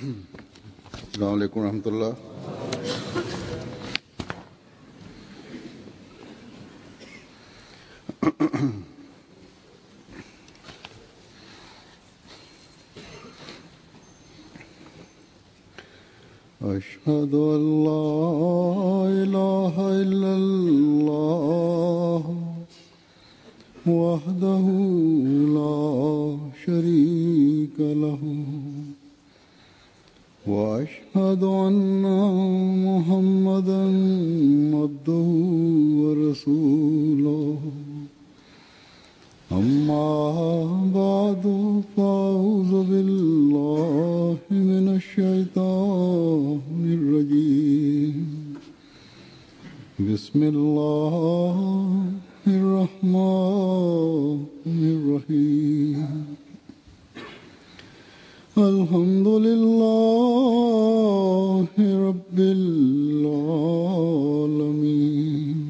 अस्सलाम वालेकुम रहमतुल्लाह। अशहदु अल्ला इलाहा इल्लल्लाह वहदहु ला शरीका लहू वअशहदु अन्ना मुहम्मदन अब्दुहु व रसूलुहु अम्मा बादु फ़अऊज़ु बिल्लाहि मिनश शैतानिर रजीम बिस्मिल्लाहिर रहमानिर रहीम अल्हम्दुलिल्लाहि रब्बिल आलमीन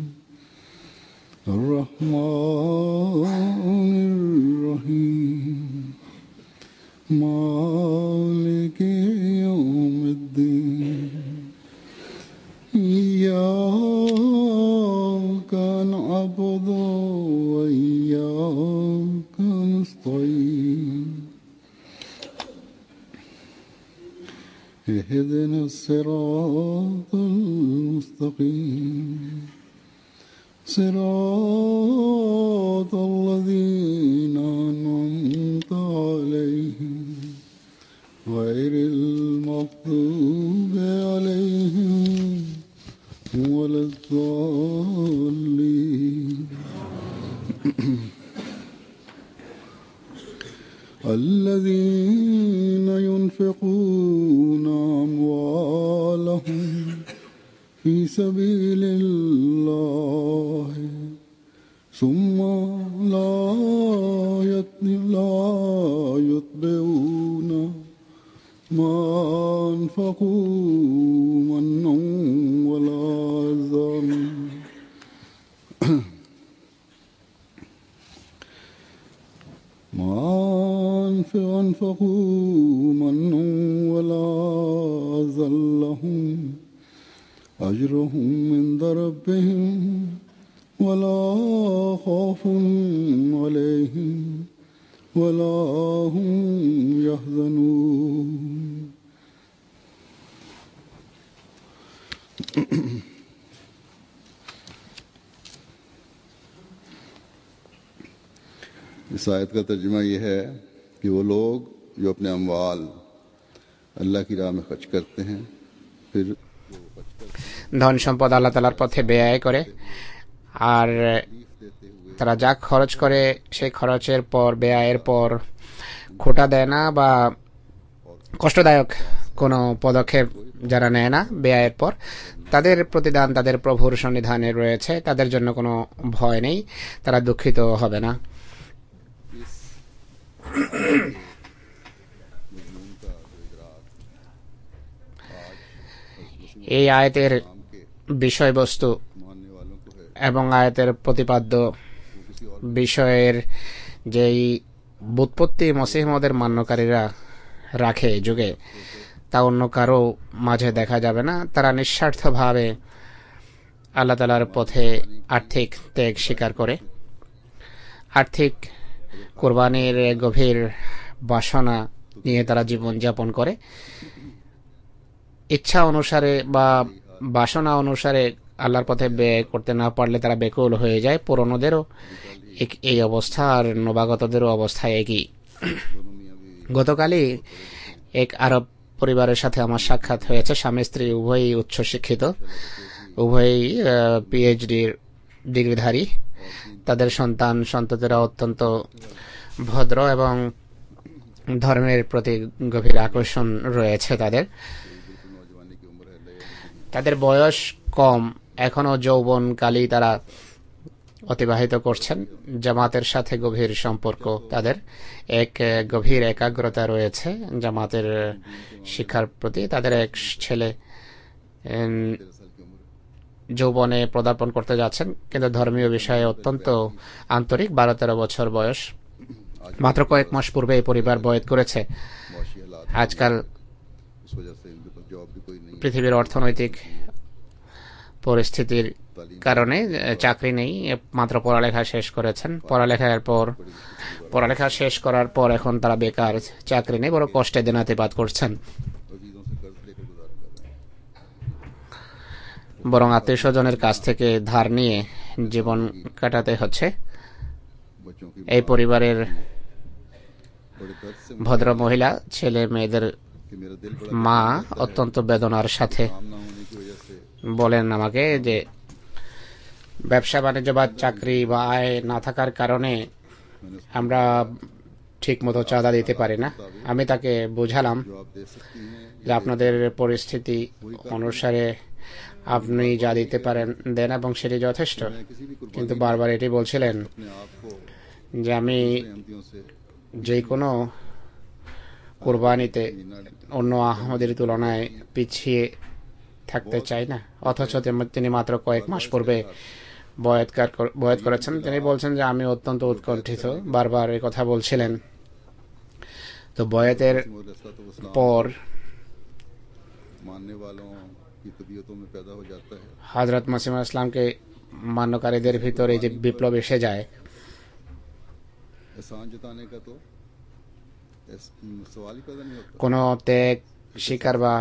अर्रहमानिर रहीम मालिकि यौमिद्दीन इय्याका नअबुदु व इय्याका नस्तईन اهدنا الصراط المستقيم صراط الذين أنعمت عليهم غير المغضوب عليهم ولا الضالين الذين ينفقون أموالهم في سبيل الله ثم لا يتبعون ما أنفقوا منا ولا أذى ما أنفقوا منا ولا أذى لهم أجرهم عند ربهم ولا خوف عليهم ولا هم يحزنون इस आयत का तर्जुमा ये है कि वो लोग जो अपने अमवाल अल्लाह की राह में खर्च करते हैं फिर ধন সম্পদ আল্লাহ তাআলার পথে ব্যয় করে আর তারা যা খরচ করে সেই খরচের পর ব্যয়ের পর খোটা দেয় না বা কষ্টদায়ক কোনো পদক্ষেপ যারা নেয় না ব্যয়ের পর তাদের প্রতিদান তাদের প্রভুর সন্নিধানে রয়েছে তাদের জন্য কোনো ভয় নেই তারা দুঃখিত হবে না এই আয়াতের বিষয়বস্তু এবং আয়াতের প্রতিপাদ্য বিষয়ের যেই বুৎপত্তি মসিহ মওউদের মান্যকারীরা রাখে যুগে তা অন্য কারো মাঝে দেখা যাবে না তারা নিঃস্বার্থভাবে আল্লাহ তাআলার পথে আর্থিক ত্যাগ স্বীকার করে আর্থিক কুরবানির গভীর বাসনা নিয়ে তারা জীবনযাপন করে ইচ্ছা অনুসারে বা বাসনা অনুসারে আল্লাহর পথে ব্যয় করতে না পারলে তারা বেকুল হয়ে যায় পুরনোদেরও এই অবস্থা আর নবাগতদেরও অবস্থা একই গতকালই এক আরব পরিবারের সাথে আমার সাক্ষাৎ হয়েছে স্বামী স্ত্রী উভয়ই উচ্চশিক্ষিত উভয়ই পিএইচডির ডিগ্রিধারী তাদের সন্তান সন্ততিরা অত্যন্ত ভদ্র এবং ধর্মের প্রতি গভীর আকর্ষণ রয়েছে তাদের বয়স কম এখনো যৌবনকালেই তারা অতিবাহিত করছেন জামাতের সাথে গভীর সম্পর্ক তাদের এক গভীর একাগ্রতা রয়েছে জামাতের শিক্ষার প্রতি তাদের এক ছেলে যৌবনে পদার্পণ করতে যাচ্ছেন কিন্তু ধর্মীয় বিষয়ে অত্যন্ত আন্তরিক 12-13 বছর বয়স মাত্র কয়েক মাস পূর্বে এই পরিবার বয়াত করেছে আজকাল उस वजह से इनके पास जॉब भी कोई नहीं है, পৃথিবীর অর্থনৈতিক পরিস্থিতির तालीम কারণে চাকরি নেই, মাত্র পড়ালেখা শেষ করেছেন। পড়ালেখা শেষ করার পর এখন তারা বেকার, চাকরি নেই, বড় কষ্টে দিনাতিপাত করছেন। और चीज़ों से कर्ज लेकर गुजारा कर रहे हैं। বরং আত্মীয় স্বজনের কাছ থেকে ধার নিয়ে জীবন কাটাতে হচ্ছে। बच्चों की এই পরিবারের बड़े दर्द से ভদ্র মহিলা ছেলে মেয়েদের कि मेरा दिल बड़ा মা অত্যন্ত বেদনার সাথে काम ना होने की वजह से বলেন আমাকে যে ব্যবসা বাণিজ্য বা চাকরি বা আয় না থাকার কারণে मैंने उसको আমরা ঠিক মতো চাঁদা দিতে পারি না। আমি তাকে বোঝালাম जवाब दे सकती हैं, যে আপনাদের পরিস্থিতি অনুসারে আপনি যা দিতে পারেন দেন এবং সেটি যথেষ্ট। मैं किसी भी কিন্তু বারবার এটি বলছিলেন अपने आप को যে আমি एमतियों से যে কোনো কোরবানিতে অন্য আহমদের তুলনায় পিছিয়ে থাকতে চাই না। অথচ তিনি মাত্র কয়েক মাস পূর্বে বয়াত করেছেন। তিনি বলছেন যে আমি অত্যন্ত উৎকণ্ঠিত, বারবার এই কথা বলছিলেন। তো বয়াতের পর मानने वालों की तबीयतों में पैदा हो जाता है। হযরত মসিহ ইসলামকে মান্যকারীদের ভিতরে যে বিপ্লব এসে যায়, एहसान जताने का तो सवाल ही पैदा नहीं होता। কোনো ত্যাগ স্বীকার বা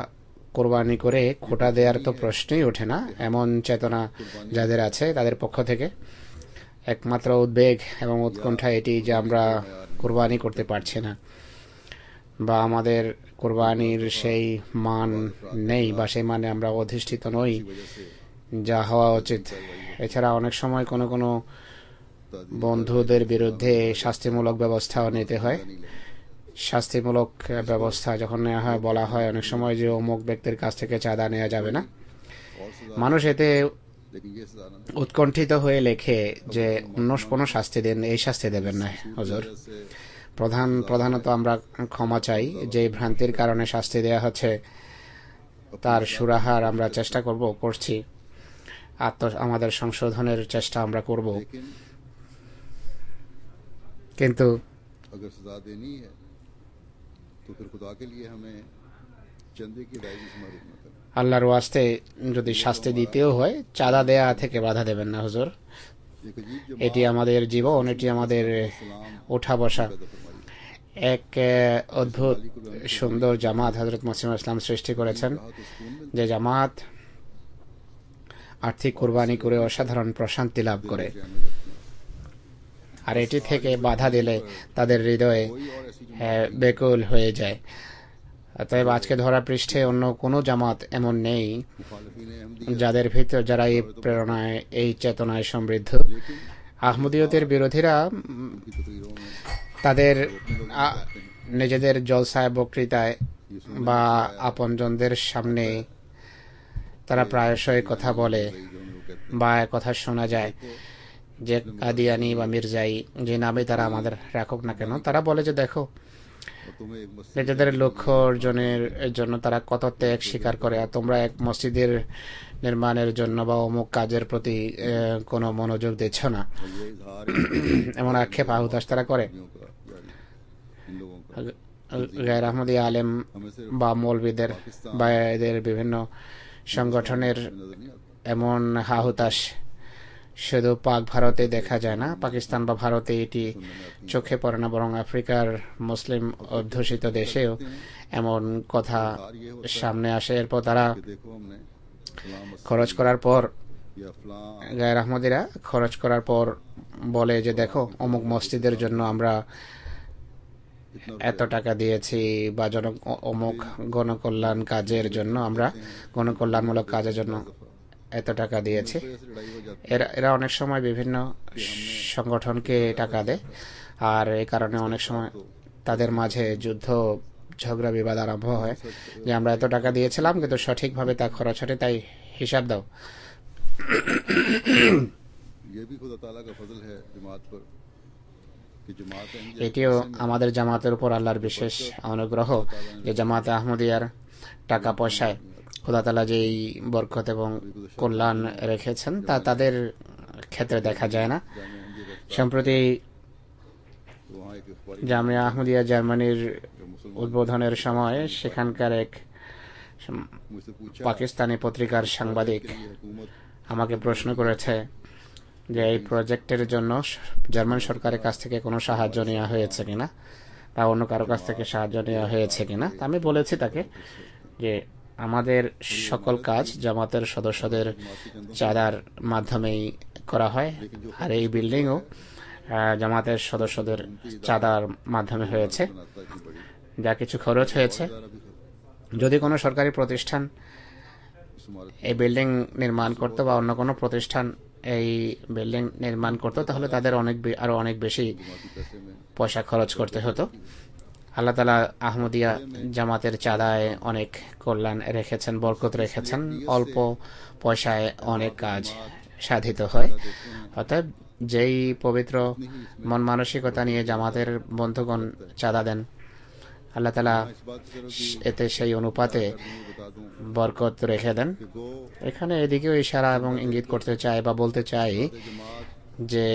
কোরবানি করে খোটা দেওয়ার তো প্রশ্নই ওঠে না। এমন চেতনা যাদের আছে তাদের পক্ষ থেকে একমাত্র উদ্বেগ এবং উৎকণ্ঠা এটি যে আমরা কোরবানি করতে পারছি না বা আমাদের কোরবানির সেই মান নেই বা সেই মানে আমরা অধিষ্ঠিত নই যা হওয়া উচিত। এছাড়া অনেক সময় কোনো কোনো বন্ধুদের বিরুদ্ধে শাস্তিমূলক ব্যবস্থাও নিতে হয়। শাস্তিমূলক ব্যবস্থা যখন নেওয়া হয় বলা হয় অনেক সময় যে অমুক ব্যক্তির কাছ থেকে চাঁদা নেওয়া যাবে না। মানুষ এতে উৎকণ্ঠিত হয়ে লেখে যে অন্য কোনো শাস্তি দেন, এই শাস্তি দেবেন না হুজুর। প্রধানত আমরা ক্ষমা চাই যে ভ্রান্তির কারণে শাস্তি দেওয়া হচ্ছে, তার সুরাহার আমরা চেষ্টা করছি, আমাদের সংশোধনের চেষ্টা আমরা করব। কিন্তু अगर सजा देनी है तो फिर खुदा के लिए हमें चंदे की अदायगी से महरूम न करें। আল্লাহর ওয়াস্তে যদি শাস্তি দিতেও হয় চাঁদা দেয়া থেকে বাধা দেবেন না হুজুর। एक अजीब जमात এটি আমাদের জীবন, এটি আমাদের ওঠা বসা। पैदा फरमाई। এক অদ্ভুত সুন্দর জামাত হযরত মসিহ ইসলাম সৃষ্টি করেছেন, कहा तो सुकून मिलता যে জামাত আর্থিক কোরবানি করে অসাধারণ প্রশান্তি লাভ করে। है, जाने जाते हैं। আর এটি থেকে বাধা দিলে তাদের হৃদয়ে कोई और ऐसी जमात বেকুল হয়ে যায়। অতএব আজকে ধরা পৃষ্ঠে অন্য কোনো জামাত এমন নেই मुखालिफिन अहमदी যাদের ভিতর যারা এই প্রেরণায় এই চেতনায় সমৃদ্ধ। আহমদিয়তের বিরোধীরা की तकरीरों में তাদের নিজেদের জলসায় বক্তৃতায় বা আপনজনদের সামনে তারা প্রায়শই কথা বলে जो उन्हें वो कहते বা কথা শোনা যায় যে কাদিয়ানি বা মির্জাই যে নামে তারা আমাদের রাখুক না কেন, তারা বলে যে দেখো हैं और तुम्हें एक मस्जिद নিজেদের লক্ষ্য অর্জনের জন্য তারা কত ত্যাগ স্বীকার করে, আর তোমরা এক মসজিদের নির্মাণের জন্য বা অমুক কাজের প্রতি কোনো মনোযোগ দিচ্ছ না। और ये इजहार এমন আক্ষেপ আহুতাস তারা করে। इन का जारी इन लोगों का গায়র আহমদী আলেম हमें सिर्फ বা মৌলবীদের বা এদের বিভিন্ন সংগঠনের नजर नहीं आता। এমন হাহুতাস শুধু পাক ভারতে দেখা যায় না, পাকিস্তান বা ভারতে এটি চোখে পড়ে না, বরং আফ্রিকার মুসলিম অধ্যুষিত দেশেও এমন কথা সামনে আসে। এরপর তারা कि देखो हमने फलां मस्जिद খরচ করার পর या फलां গায়র আহমদীরা খরচ করার পর বলে যে দেখো অমুক মসজিদের জন্য আমরা इतना এত টাকা দিয়েছি বা অমুক গণকল্যাণ কাজের জন্য আমরা গণকল্যাণমূলক কাজের জন্য এত টাকা দিয়েছি। से लड़ाई हो जाती এরা অনেক সময় বিভিন্ন সংগঠনকে টাকা দেয়, আর এই কারণে অনেক সময় তাদের মাঝে যুদ্ধ ঝগড়া বিবাদ আরম্ভ হয় যে আমরা এত টাকা দিয়েছিলাম কিন্তু সঠিকভাবে তা খরচ হয়নি, তাই হিসাব দাও। है। ये भी खुदा ताला का फजल है जमात पर कि जमात अहमदिया এটিও আমাদের জামাতের উপর আল্লাহর বিশেষ অনুগ্রহ যে জামাতে আহমদিয়ার টাকা পয়সায় খোদা তাআলা যেই বরকত এবং কল্যাণ রেখেছেন তা তাদের ক্ষেত্রে দেখা যায় না। जामिया अहमदिया का সম্প্রতি तो वहाँ एक अखबारी জামিয়া আহমদিয়া জার্মানির जो मुसलमान উদ্বোধনের সময় সেখানকার এক मुझसे पूछा পাকিস্তানি পত্রিকার সাংবাদিক कि हुकूमत আমাকে প্রশ্ন করেছে যে এই প্রজেক্টের জন্য জার্মান সরকারের কাছ থেকে কোনো সাহায্য নেওয়া হয়েছে কিনা বা অন্য কারো কাছ থেকে সাহায্য নেওয়া হয়েছে কিনা। তা আমি বলেছি তাকে যে আমাদের সকল কাজ জামাতের সদস্যদের চাঁদার মাধ্যমেই করা হয়, আর এই বিল্ডিংও জামাতের সদস্যদের চাঁদার মাধ্যমে হয়েছে। যা কিছু খরচ হয়েছে, যদি কোনো সরকারি প্রতিষ্ঠান এই বিল্ডিং নির্মাণ করতো বা অন্য কোনো প্রতিষ্ঠান এই বিল্ডিং নির্মাণ করতো, তাহলে তাদের আরো অনেক বেশি পয়সা খরচ করতে হতো। আল্লাহ তাআলা আহমদিয়া জামাতের চাঁদায় অনেক কল্যাণ রেখেছেন, বরকত রেখেছেন। অল্প পয়সায় অনেক কাজ সাধিত হয়। অতএব যেই পবিত্র মন মানসিকতা নিয়ে জামাতের বন্ধুগণ চাঁদা দেন, আল্লাহ তাআলা এতে সেই অনুপাতে বরকত রেখে দেন। এখানে এদিকেও ইশারা এবং ইঙ্গিত করতে চাই বা বলতে চাই যে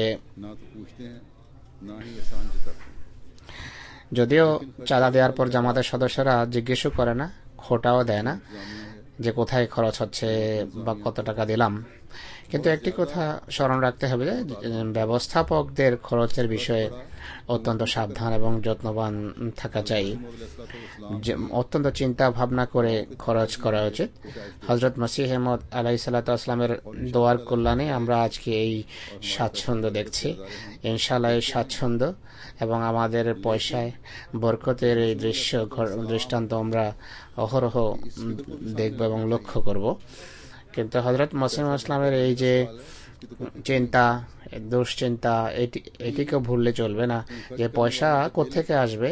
যদিও চাঁদা দেওয়ার পর জামাতের সদস্যরা জিজ্ঞেসও করে না, খোটাও দেয় না যে কোথায় খরচ হচ্ছে বা কত টাকা দিলাম, কিন্তু একটি কথা স্মরণ রাখতে হবে যে ব্যবস্থাপকদের খরচের বিষয়ে অত্যন্ত সাবধান এবং যত্নবান থাকা চাই। অত্যন্ত চিন্তা ভাবনা করে খরচ করা উচিত। হযরত মসিহ মউদ আলাইহিস সালাতু ওয়াস সালামের দোয়ার কল্যাণে আমরা আজকে এই স্বাচ্ছন্দ্য দেখছি। ইনশাআল্লাহ এই স্বাচ্ছন্দ্য এবং আমাদের পয়সায় বরকতের এই দৃষ্টান্ত আমরা অহরহ দেখব এবং লক্ষ্য করব। কিন্তু হযরত মসিহ ইসলামের এই যে চিন্তা, দুশ্চিন্তা, এটিকে ভুললে চলবে না যে পয়সা কোত্থেকে আসবে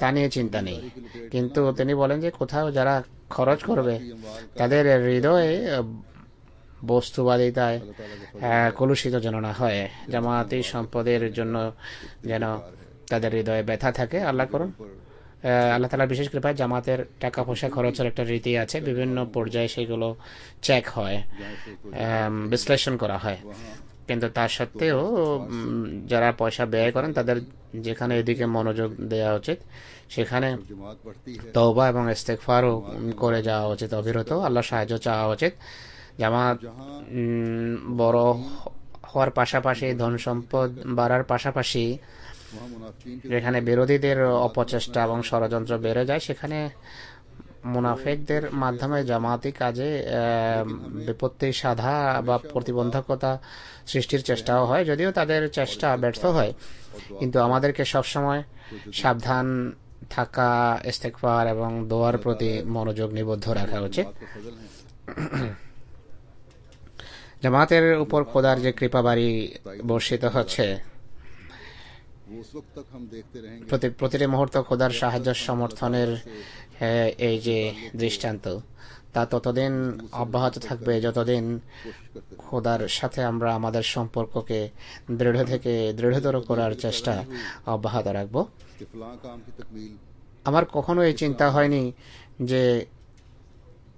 তা নিয়ে চিন্তা নেই, কিন্তু তিনি বলেন যে কোথাও যারা খরচ করবে তাদের হৃদয়ে বস্তুবাদিতায় কলুষিত যেন না হয়, জামায়াতি সম্পদের জন্য যেন তাদের হৃদয়ে ব্যথা থাকে। আল্লাহ করুন, আল্লাহ তাআলার বিশেষ কৃপায় জামাতের টাকা পয়সা খরচের একটা রীতি আছে, বিভিন্ন পর্যায়ে সেগুলো চেক হয়, বিশ্লেষণ করা হয়। কিন্তু তা সত্ত্বেও যারা পয়সা ব্যয় করেন তাদের যেখানে এদিকে মনোযোগ দেওয়া উচিত, সেখানে তওবা এবং ইস্তেগফারও করে যাওয়া উচিত, অবিরত আল্লাহ সাহায্য চাওয়া উচিত। জামাত বড় হওয়ার পাশাপাশি, ধন সম্পদ বাড়ার পাশাপাশি যেখানে বিরোধীদের অপচেষ্টা এবং ষড়যন্ত্র বেড়ে যায়, সেখানে মুনাফিকদের মাধ্যমে জামাতি কাজে বিপত্তি সাধা বা প্রতিবন্ধকতা সৃষ্টির চেষ্টাও হয়, যদিও তাদের চেষ্টা ব্যর্থ হয়। কিন্তু আমাদেরকে সবসময় সাবধান থাকা, ইস্তেগফার এবং দোয়ার প্রতি মনোযোগ নিবদ্ধ রাখা উচিত। জামাতের উপর খোদার যে কৃপাবাড়ি বর্ষিত হচ্ছে, প্রতিটি মুহূর্ত খোদার সাহায্য সমর্থনের এই যে দৃষ্টান্ত, তা ততদিন অব্যাহত থাকবে যতদিন খোদার সাথে আমরা আমাদের সম্পর্ককে দৃঢ় থেকে দৃঢ়তর করার চেষ্টা অব্যাহত রাখব। আমার কখনো এই চিন্তা হয়নি যে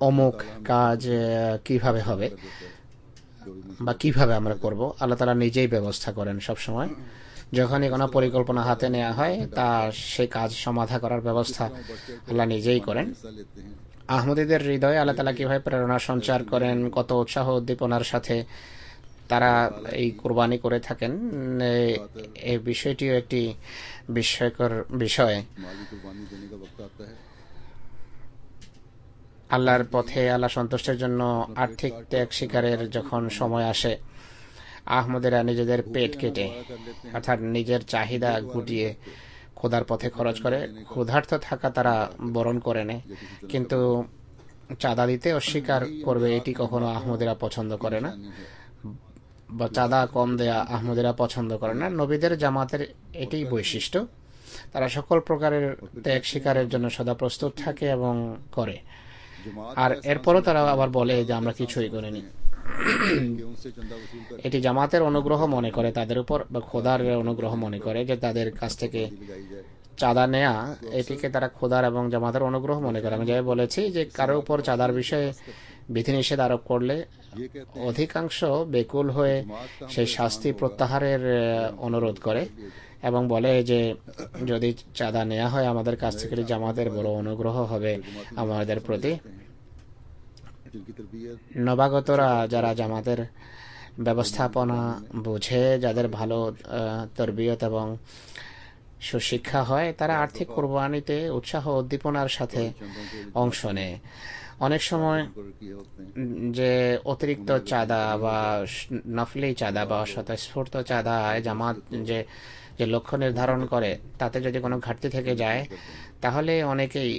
অমুক কাজ কিভাবে হবে বা কিভাবে আমরা করব। আল্লাহ তাআলা নিজেই ব্যবস্থা করেন সবসময়। যখনই কোনো পরিকল্পনা হাতে নেওয়া হয়, তা সেই কাজ সমাধা করার ব্যবস্থা আল্লাহ নিজেই করেন। আহমদীদের হৃদয়ে আল্লাহ তাআলা কিভাবে প্রেরণা সঞ্চার করেন, কত উৎসাহ উদ্দীপনার সাথে তারা এই কুরবানি করে থাকেন, এই বিষয়টিও একটি বিস্ময়কর বিষয়। আল্লাহর পথে, আল্লাহ সন্তুষ্টের জন্য আর্থিক ত্যাগ স্বীকারের যখন সময় আসে, আহমদেরা নিজেদের পেট কেটে, অর্থাৎ নিজের চাহিদা গুটিয়ে খোদার পথে খরচ করে। ক্ষুধার্ত থাকা তারা বরণ করে নেয়, কিন্তু চাঁদা দিতে অস্বীকার করবে এটি কখনো আহমদেরা পছন্দ করে না, বা চাঁদা কম দেয়া আহমদেরা পছন্দ করে না। নবীদের জামাতের এটি বৈশিষ্ট্য, তারা সকল প্রকারের ত্যাগ স্বীকারের জন্য সদা প্রস্তুত থাকে এবং করে। আর এরপরও তারা আবার বলে যে আমরা কিছুই করিনি। এটি জামাতের অনুগ্রহ মনে করে তাদের উপর, বা খোদার অনুগ্রহ মনে করে যে তাদের কাছ থেকে চাঁদা নেয়া, এটিকে তারা খোদার এবং জামাতের অনুগ্রহ মনে করে। আমি যাই বলেছি যে কারো উপর চাঁদার বিষয়ে বিধিনিষেধ আরোপ করলে অধিকাংশ বেকুল হয়ে সেই শাস্তি প্রত্যাহারের অনুরোধ করে এবং বলে যে যদি চাঁদা নেওয়া হয় আমাদের কাছ থেকে, জামাতের বড় অনুগ্রহ হবে আমাদের প্রতি। जिनकी तरबियत নবাগতরা যারা জামাতের ব্যবস্থাপনা বুঝে, যাদের ভালো তরবিয়ত এবং সুশিক্ষা হয়, তারা আর্থিক কোরবানিতে উৎসাহ উদ্দীপনার সাথে चंदों के অংশ নেয়। অনেক সময় मुकर्रर किए होते हैं। যে অতিরিক্ত চাঁদা বা নফলি চাঁদা বা স্বতঃস্ফূর্ত চাঁদা জামাত যে যে লক্ষ্য নির্ধারণ করে, তাতে যদি কোনো ঘাটতি থেকে যায়, তাহলে অনেকেই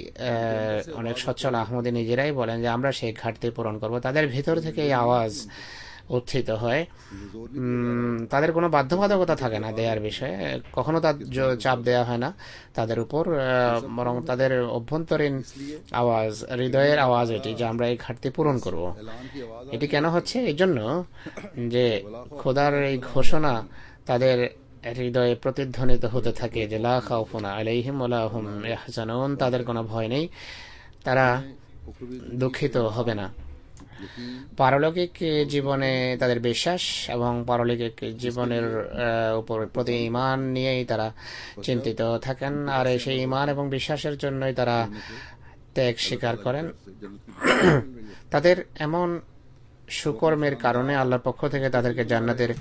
অনেক সচ্ছল আহমদী নিজেরাই বলেন যে আমরা সেই ঘাটতি পূরণ করব। তাদের ভিতর থেকে এই আওয়াজ উত্থিত হয়। তাদের কোনো বাধ্যবাধকতা থাকে না দেওয়ার বিষয়ে, কখনো তার চাপ দেওয়া হয় না তাদের উপর, বরং তাদের অভ্যন্তরীণ আওয়াজ, হৃদয়ের আওয়াজ এটি যে আমরা এই ঘাটতি পূরণ করব। ऐलान की आवाज এটি কেন হচ্ছে? এই জন্য যে খোদার এই ঘোষণা তাদের হৃদয়ে প্রতিধ্বনিত হতে থাকে যে লা খাউফুন আলাইহিম ওয়া লা হুম ইয়াহজানুন, তাদের কোনো ভয় নেই, তারা দুঃখিত হবে না। পারলৌকিক জীবনে তাদের বিশ্বাস এবং পারলৌকিক জীবনের উপর প্রতি ঈমান নিয়েই তারা চিন্তিত থাকেন, আর সেই ঈমান এবং বিশ্বাসের জন্যই তারা ত্যাগ স্বীকার করেন। তাদের এমন সুকর্মের কারণে আল্লাহর পক্ষ থেকে তাদেরকে জান্নাতের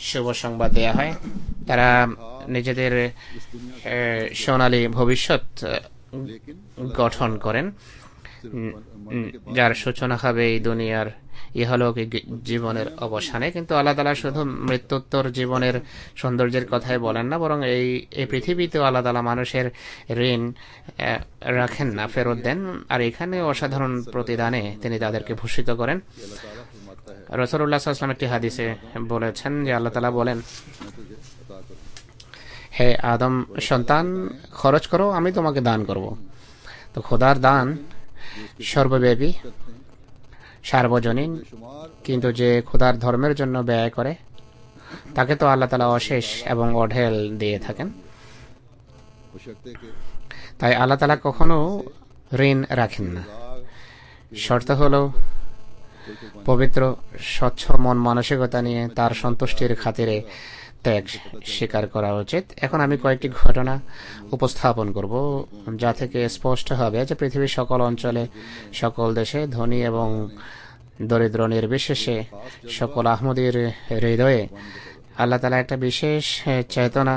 শুভ সংবাদ দেয়া হয়। তারা নিজেদের সোনালী ভবিষ্যৎ গঠন করেন, যার সূচনা হবে এই দুনিয়ার ইহলৌকিক জীবনের অবসানে। কিন্তু আল্লাহ তাআলা শুধু মৃত্যুত্তর জীবনের সৌন্দর্যের কথাই বলেন না, বরং এই পৃথিবীতেও আল্লাহ তাআলা মানুষের ঋণ রাখেন না, ফেরত দেন, আর এখানে অসাধারণ প্রতিদানে তিনি তাদেরকে ভূষিত করেন। রাসূলুল্লাহ সাল্লাল্লাহু আলাইহি ওয়াসাল্লাম একটি হাদিসে বলেছেন যে আল্লাহ তাআলা বলেন, হে আদম সন্তান, খরচ করো, আমি তোমাকে দান করব। তো খোদার দান সর্বব্যাপী, সার্বজনীন, কিন্তু যে খোদার ধর্মের জন্য ব্যয় করে তাকে তো আল্লাহ তাআলা অশেষ এবং অঢেল দিয়ে থাকেন। তাই আল্লাহ তাআলা কখনো ঋণ রাখেন না। শর্ত হলো পবিত্র স্বচ্ছ মন মানসিকতা নিয়ে তার সন্তুষ্টির খাতিরে ত্যাগ স্বীকার করা উচিত। এখন আমি কয়েকটি ঘটনা উপস্থাপন করব, যা থেকে স্পষ্ট হবে যে পৃথিবীর সকল অঞ্চলে, সকল দেশে, ধনী এবং দরিদ্র নির্বিশেষে সকল আহমদীর হৃদয়ে আল্লাহ তাআলা একটা বিশেষ চেতনা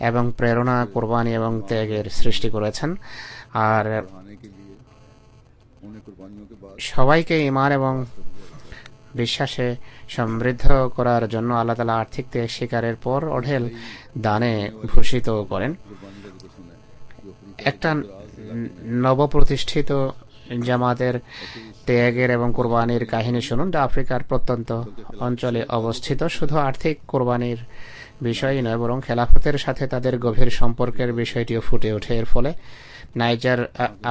এবং প্রেরণা, কোরবানি এবং ত্যাগের সৃষ্টি করেছেন। আর সবাইকে ঈমান এবং বিশ্বাসে সমৃদ্ধ করার জন্য আল্লাহ তাআলা আর্থিক ত্যাগ স্বীকারের পর অঢেল দানে ভূষিত করেন। একটা নবপ্রতিষ্ঠিত জামাতের ত্যাগের এবং কোরবানির কাহিনী শুনুন, যা আফ্রিকার প্রত্যন্ত অঞ্চলে অবস্থিত। শুধু আর্থিক কোরবানির বিষয়ই নয়, বরং খেলাফতের সাথে তাদের গভীর সম্পর্কের বিষয়টিও ফুটে ওঠে। এর ফলে নাইজার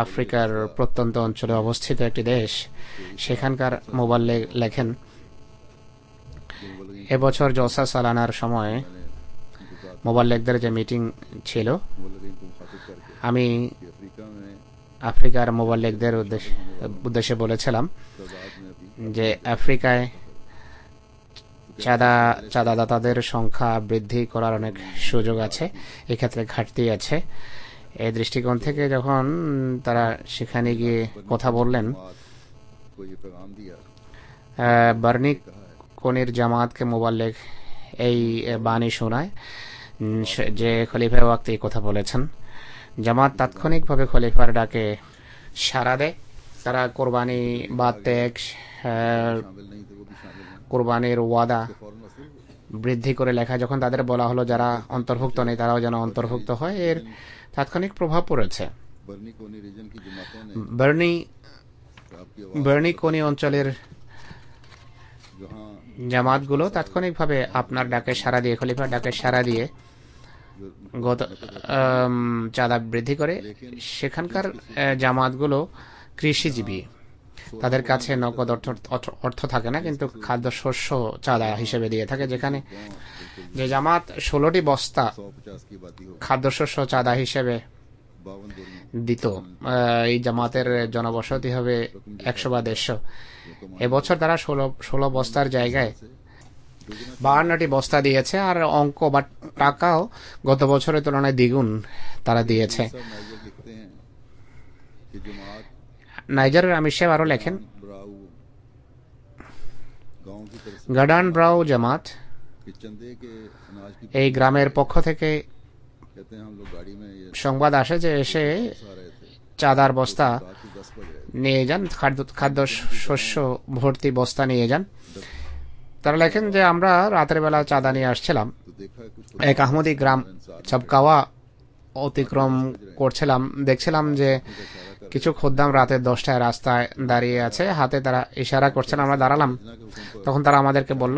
আফ্রিকার প্রত্যন্ত অঞ্চলে অবস্থিত একটি দেশ। সেখানকার মোবাল্লেগ লেখেন, এবছর জলসা সালানার সময় মোবাল্লেগদের যে মিটিং ছিল, আমি আফ্রিকার মোবাল্লেগদের উদ্দেশ্যে বলেছিলাম যে আফ্রিকায় চাঁদাদাতাদের সংখ্যা বৃদ্ধি করার অনেক সুযোগ আছে, এক্ষেত্রে ঘাটতি আছে। এই দৃষ্টিকোণ থেকে যখন তারা সেখানে গিয়ে কথা বললেন, বার্নি কোনির জামাতকে মোবাল্লেগ এই বাণী শোনায় যে খলিফা ওয়াক্ত এই কথা বলেছেন। জামাত তাৎক্ষণিকভাবে খলিফার ডাকে সাড়া দেয়। তারা কোরবানি বা ত্যাগ, কোরবানির ওয়াদা বৃদ্ধি করে লেখা যখন তাদের বলা হলো যারা অন্তর্ভুক্ত নেই তারাও যেন অন্তর্ভুক্ত হয়, এর তাৎক্ষণিক প্রভাব পড়েছে। বার্নি কোনি অঞ্চলের জামাতগুলো তাৎক্ষণিকভাবে আপনার ডাকে সাড়া দিয়ে, খলিফার ডাকে সাড়া দিয়ে চাঁদা বৃদ্ধি করে। সেখানকার জামাতগুলো কৃষিজীবী, তাদের কাছে নগদ অর্থ থাকে না, কিন্তু খাদ্যশস্য চাঁদা হিসেবে দিয়ে থাকে। যেখানে যে জামাত 16টি বস্তা খাদ্যশস্য চাঁদা হিসেবে দিত, এই জামাতের জনবসতি হবে 100 বা 150। এবছর তারা 16 বস্তার জায়গায় 52টি বস্তা দিয়েছে, আর অঙ্ক বা টাকাও গত বছরের তুলনায় দ্বিগুণ তারা দিয়েছে। নাইজারের আমির সাহেব আরো লেখেন, গাডান ব্রাউ জামাত कि चंदे के अनाज की এই গ্রামের পক্ষ থেকে कहते हैं हम लोग गाड़ी में ये সংবাদ আসে যে এসে आ रहे थे চাঁদার বস্তা रात के 10 बज रहे নিয়ে যান, খাদ্য শস্য ভর্তি বস্তা নিয়ে যান। তারা লেখেন যে আমরা রাতের বেলা চাঁদা নিয়ে আসছিলাম, तो देखा है कुछ এক আহমদি গ্রাম চবকাওয়া অতিক্রম করছিলাম, দেখছিলাম যে কিছু খদ্দাম রাতের 10টায় রাস্তায় দাঁড়িয়ে আছে, হাতে তারা ইশারা করছেন। আমরা দাঁড়ালাম, তখন তারা আমাদেরকে বলল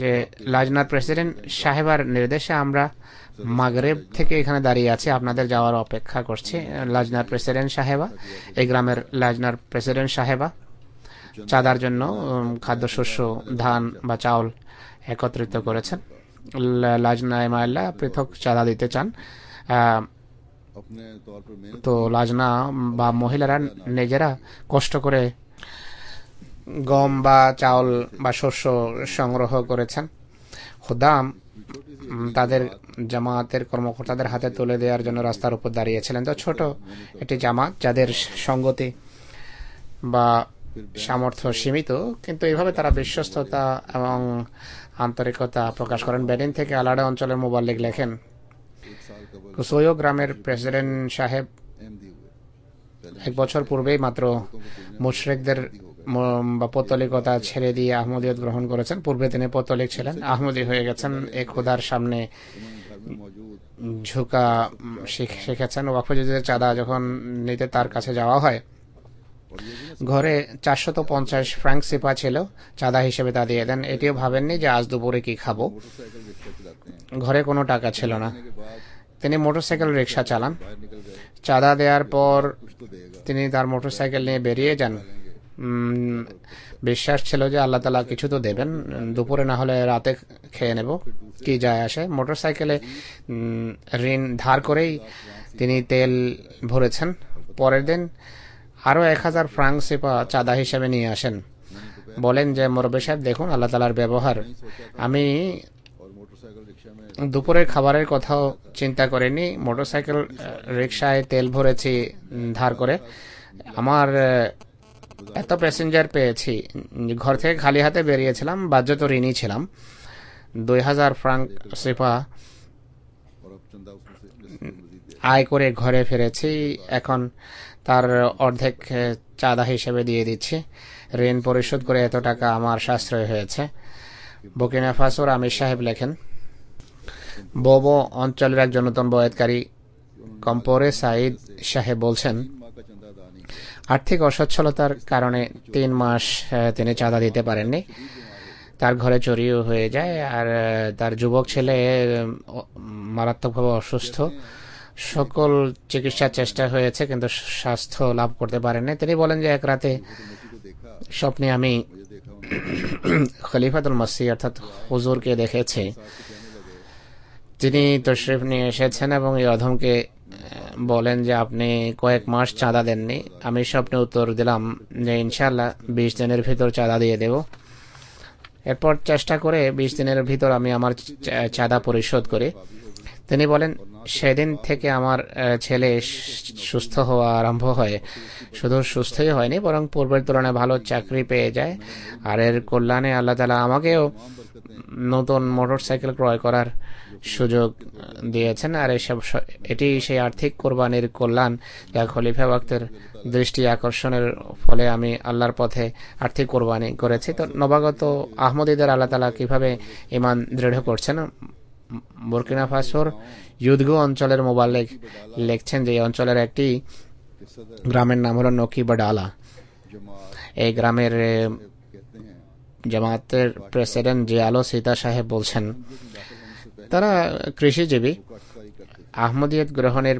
যে লাজনার প্রেসিডেন্ট সাহেবার নির্দেশে আমরা মাগরেব থেকে এখানে দাঁড়িয়ে আছি, আপনাদের যাওয়ার অপেক্ষা করছি। লাজনার প্রেসিডেন্ট সাহেবা, এই গ্রামের লাজনার প্রেসিডেন্ট সাহেবা চাঁদার জন্য খাদ্যশস্য, ধান বা চাউল একত্রিত করেছেন। লাজনা এমাইল্লা পৃথক চাঁদা দিতে চান। अपने तौर पर मेहनत তো লাজনা বা মহিলারা নিজেরা কষ্ট করে গম বা চাউল বা শস্য সংগ্রহ করেছেন। খুদাম তাদের জামাতের কর্মকর্তাদের হাতে তুলে দেওয়ার জন্য রাস্তার উপর দাঁড়িয়েছিলেন। তো ছোট একটি জামাত যাদের সঙ্গতি বা সামর্থ্য সীমিত, কিন্তু এইভাবে তারা বিশ্বস্ততা এবং আন্তরিকতা প্রকাশ করেন। বেনিন থেকে আলাদা অঞ্চলের মোবাল্লিগ লেখেন, কুসোয়ো গ্রামের প্রেসিডেন্ট সাহেব अहमदी हुए 1 বছর পূর্বেই মাত্র মুশরিকদের বা পৌত্তলিকতা ছেড়ে দিয়ে আহমদিয়ত গ্রহণ করেছেন। পূর্বে তিনি পৌত্তলিক ছিলেন, আহমদি হয়ে গেছেন। এই খোদার সামনে ঝুঁকা শিখেছেন। ওয়াকফ চাঁদা যখন নিতে তার কাছে যাওয়া হয়, ঘরে 450 ফ্রাঙ্ক সিপা ছিল, চাঁদা হিসেবে তা দিয়ে দেন। এটিও ভাবেননি যে আজ দুপুরে কি খাবো। मोटरसाइकिल रिक्शा चलाते हैं ঘরে কোনো টাকা ছিল না, के बाद তিনি মোটরসাইকেল রিক্সা চালান। बाहर निकल गए চাঁদা দেওয়ার পর कुछ तो देगा তিনি তার মোটরসাইকেল নিয়ে বেরিয়ে যান। বিশ্বাস ছিল যে আল্লাহ তাআলা কিছু তো দেবেন, দুপুরে না হলে রাতে খেয়ে নেব, কি যায় আসে। মোটরসাইকেলে ঋণ ধার করেই তিনি তেল ভরেছেন। পরের দিন আরো 1000 ফ্রাঙ্ক সিপা চাঁদা হিসেবে নিয়ে আসেন। বলেন যে মুরব্বি সাহেব, দেখুন আল্লাহ তাআলার ব্যবহার। আমি और मोटरसाइकिल रिक्शा में দুপুরের খাবারের কথাও চিন্তা করিনি, মোটরসাইকেল রিক্সায় তেল ভরেছি ধার করে। আমার এত প্যাসেঞ্জার পেয়েছি, ঘর থেকে খালি হাতে বেরিয়েছিলাম, বাহ্যত ঋণী ছিলাম। 2000 ফ্রাঙ্ক সিপা और अब चंदा उसमें से मजीद दे আয় করে ঘরে ফিরেছি। এখন তার অর্ধেক চাঁদা হিসেবে দিয়ে দিচ্ছি। ঋণ পরিশোধ করে এত টাকা আমার সাশ্রয় হয়েছে। বুর্কিনা ফাসোর আমির সাহেব লেখেন, বোবো অঞ্চলের একজন নতুন বয়াতকারী কম্পোরে সাইদ সাহেব বলছেন, माँ का चंदा अदा नहीं আর্থিক অসচ্ছলতার কারণে 3 মাস তিনি চাঁদা দিতে পারেননি। তার ঘরে চুরিও হয়ে যায়, আর তার যুবক ছেলে মারাত্মকভাবে অসুস্থ। সকল চিকিৎসার চেষ্টা হয়েছে কিন্তু স্বাস্থ্য লাভ করতে পারেননি। তিনি বলেন যে এক রাতে স্বপ্নে আমি খলিফাতুল মসিহ অর্থাৎ হুজুরকে দেখেছি। তিনি তশরিফ নিয়ে এসেছেন এবং এই অধমকে বলেন যে আপনি কয়েক মাস চাঁদা দেননি। আমি স্বপ্নে উত্তর দিলাম যে ইনশাআল্লাহ 20 দিনের ভিতর চাঁদা দিয়ে দেব। এরপর চেষ্টা করে 20 দিনের ভিতর আমি আমার চাঁদা পরিশোধ করি। তিনি বলেন সেদিন থেকে আমার ছেলে সুস্থ হওয়া আরম্ভ হয়। শুধু সুস্থই হয়নি, বরং পূর্বের তুলনায় ভালো চাকরি পেয়ে যায়। আর এর কল্যাণে আল্লাহ তাআলা আমাকেও নতুন মোটরসাইকেল ক্রয় করার সুযোগ দিয়েছেন। আর এটি সেই আর্থিক কোরবানির কল্যাণ যা খলিফা ওয়াক্তের দৃষ্টি আকর্ষণের ফলে আমি আল্লাহর পথে আর্থিক কোরবানি করেছি। তো নবাগত আহমদীদের আল্লাহ তাআলা কিভাবে ঈমান দৃঢ় করছেন। বুর্কিনা ফাসোর ইউদগো অঞ্চলের মোবাল্লিগ লিখছেন যে এই অঞ্চলের একটি গ্রামের নাম হলো নকিবা ডালা। এই গ্রামের জামাতের প্রেসিডেন্ট জিয়ালো সীতা সাহেব বলছেন, তারা কৃষিজীবী। আহমদিয়ত গ্রহণের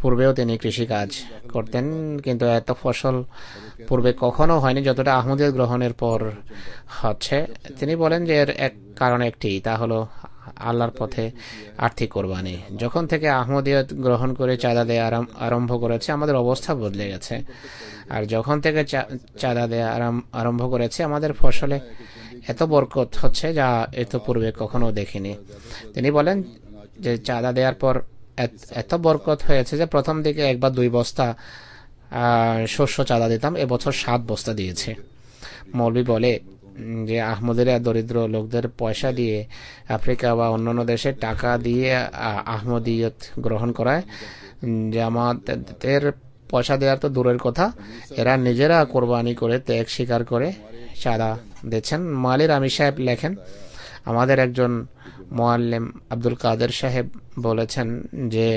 পূর্বেও তিনি কৃষি কাজ করতেন, কিন্তু এত ফসল পূর্বে কখনো হয়নি যতটা আহমদিয়ত গ্রহণের পর হচ্ছে। তিনি বলেন যে এর এক কারণ একটি, তা হলো আল্লাহর পথে আর্থিক কোরবানি। যখন থেকে আহমদিয়ত গ্রহণ করে চাঁদা দেয়া আরম্ভ করেছে, আমাদের অবস্থা বদলে গেছে। আর যখন থেকে চাঁদা দেয়া আরম্ভ করেছে, আমাদের ফসলে এত বরকত হচ্ছে যা এত পূর্বে কখনো দেখিনি। তিনি বলেন যে চাঁদা দেওয়ার পর এত বরকত হয়েছে যে প্রথম দিকে 1 বা 2 বস্তা শস্য চাঁদা দিতাম, এবছর 7 বস্তা দিয়েছে। মৌলভী বলে যে আহমদিরা দরিদ্র লোকদের পয়সা দিয়ে আফ্রিকা বা অন্যান্য দেশে টাকা দিয়ে আহমদিয়ত গ্রহণ করায়। জামাতের পয়সা দেওয়ার তো দূরের কথা, এরা নিজেরা কোরবানি করে ত্যাগ স্বীকার করে চাঁদা দিচ্ছেন। মালির আমির সাহেব লেখেন, আমাদের একজন মোয়াল্লেম আব্দুল কাদের সাহেব বলেছেন যে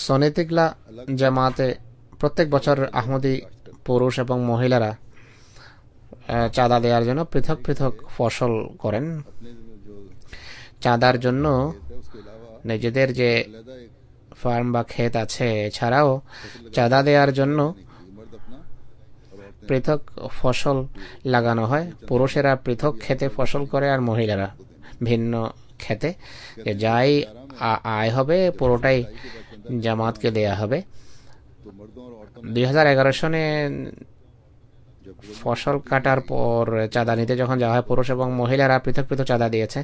সনিতিগলা জামাতে প্রত্যেক বছর আহমদি পুরুষ এবং মহিলারা চাঁদা দেওয়ার জন্য পৃথক পৃথক ফসল করেন। চাঁদার জন্য নিজেদের যে ফার্ম বা ক্ষেত আছে, এছাড়াও চাঁদা দেওয়ার জন্য পৃথক ফসল লাগানো হয়। পুরুষেরা পৃথক ক্ষেতে ফসল করে আর মহিলারা ভিন্ন ক্ষেতে। যাই আয় হবে পুরোটাই জামাতকে দেয়া হবে। 2011 সনে ফসল কাটার পর চাঁদা নিতে যখন যাওয়া হয়, পুরুষ এবং মহিলারা পৃথক পৃথক চাঁদা দিয়েছে।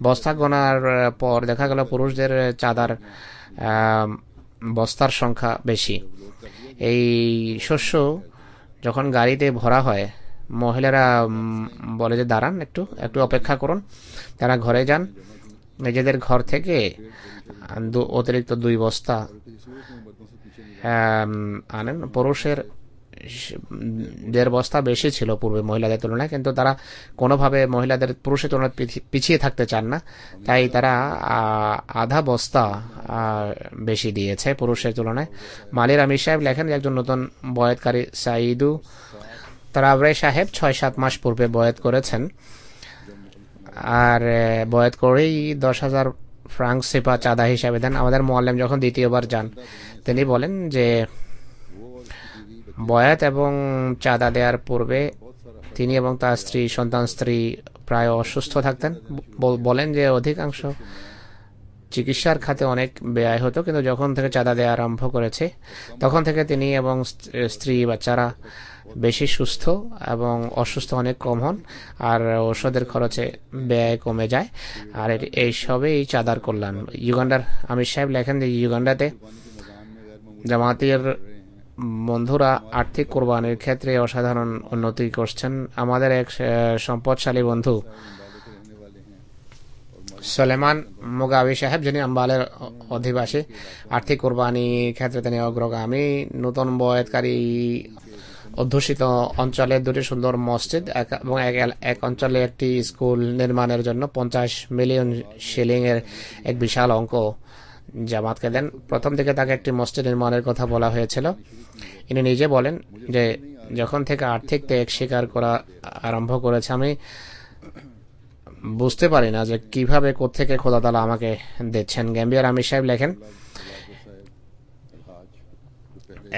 বস্তা গোনার পর দেখা গেল পুরুষদের চাঁদার বস্তার সংখ্যা বেশি। এই শস্য যখন গাড়িতে ভরা হয়, মহিলারা বলে যে দাঁড়ান, একটু একটু অপেক্ষা করুন। তারা ঘরে যান, নিজেদের ঘর থেকে অতিরিক্ত 2 বস্তা আনেন। পুরুষের 1.5 বস্তা বেশি ছিল পূর্বে মহিলাদের তুলনায়, কিন্তু তারা কোনোভাবে মহিলাদের পুরুষের তুলনায় পিছিয়ে থাকতে চান না, তাই তারা আধা বস্তা বেশি দিয়েছে পুরুষের তুলনায়। মালির আমির সাহেব লেখেন, একজন নতুন বয়াতকারী সাইদু তারাবরে সাহেব 6-7 মাস পূর্বে বয়াত করেছেন, আর বয়াত করেই 10,000 ফ্রাঙ্ক সিপা চাঁদা হিসাবে দেন। আমাদের মোয়াল্লেম যখন দ্বিতীয়বার যান, তিনি বলেন যে বয়াত এবং চাঁদা দেওয়ার পূর্বে তিনি এবং তার সন্তান স্ত্রী প্রায় অসুস্থ থাকতেন। বলেন যে অধিকাংশ চিকিৎসার খাতে অনেক ব্যয় হতো, কিন্তু যখন থেকে চাঁদা দেওয়া আরম্ভ করেছে তখন থেকে তিনি এবং স্ত্রী বাচ্চারা বেশি সুস্থ এবং অসুস্থ অনেক কম হন, আর ওষুধের খরচে ব্যয় কমে যায়। আর এই সবই চাঁদার কল্যাণ। ইউগান্ডার আমির সাহেব লেখেন যে ইউগান্ডাতে জামাতের বন্ধুরা আর্থিক কোরবানির ক্ষেত্রে অসাধারণ উন্নতি করছেন। আমাদের এক সম্পদশালী বন্ধু সলেমান মুগাবি সাহেব, যিনি আম্বালের অধিবাসী, আর্থিক কোরবানি ক্ষেত্রে তিনি অগ্রগামী। নতুন বয়াতকারী অধ্যুষিত অঞ্চলে 2টি সুন্দর মসজিদ এবং এক অঞ্চলে একটি স্কুল নির্মাণের জন্য 50 মিলিয়ন শিলিং এর এক বিশাল অঙ্ক জামাতকে দেন। প্রথম থেকে তাকে একটি মসজিদ নির্মাণের কথা বলা হয়েছিল। ইনি নিজে বলেন যে যখন থেকে আর্থিক ত্যাগ স্বীকার করা আরম্ভ করেছে, আমি বুঝতে পারি না যে কিভাবে কোত্থেকে খোদা তাআলা আমাকে দিচ্ছেন। গ্যাম্বিয়ার আমির সাহেব লেখেন,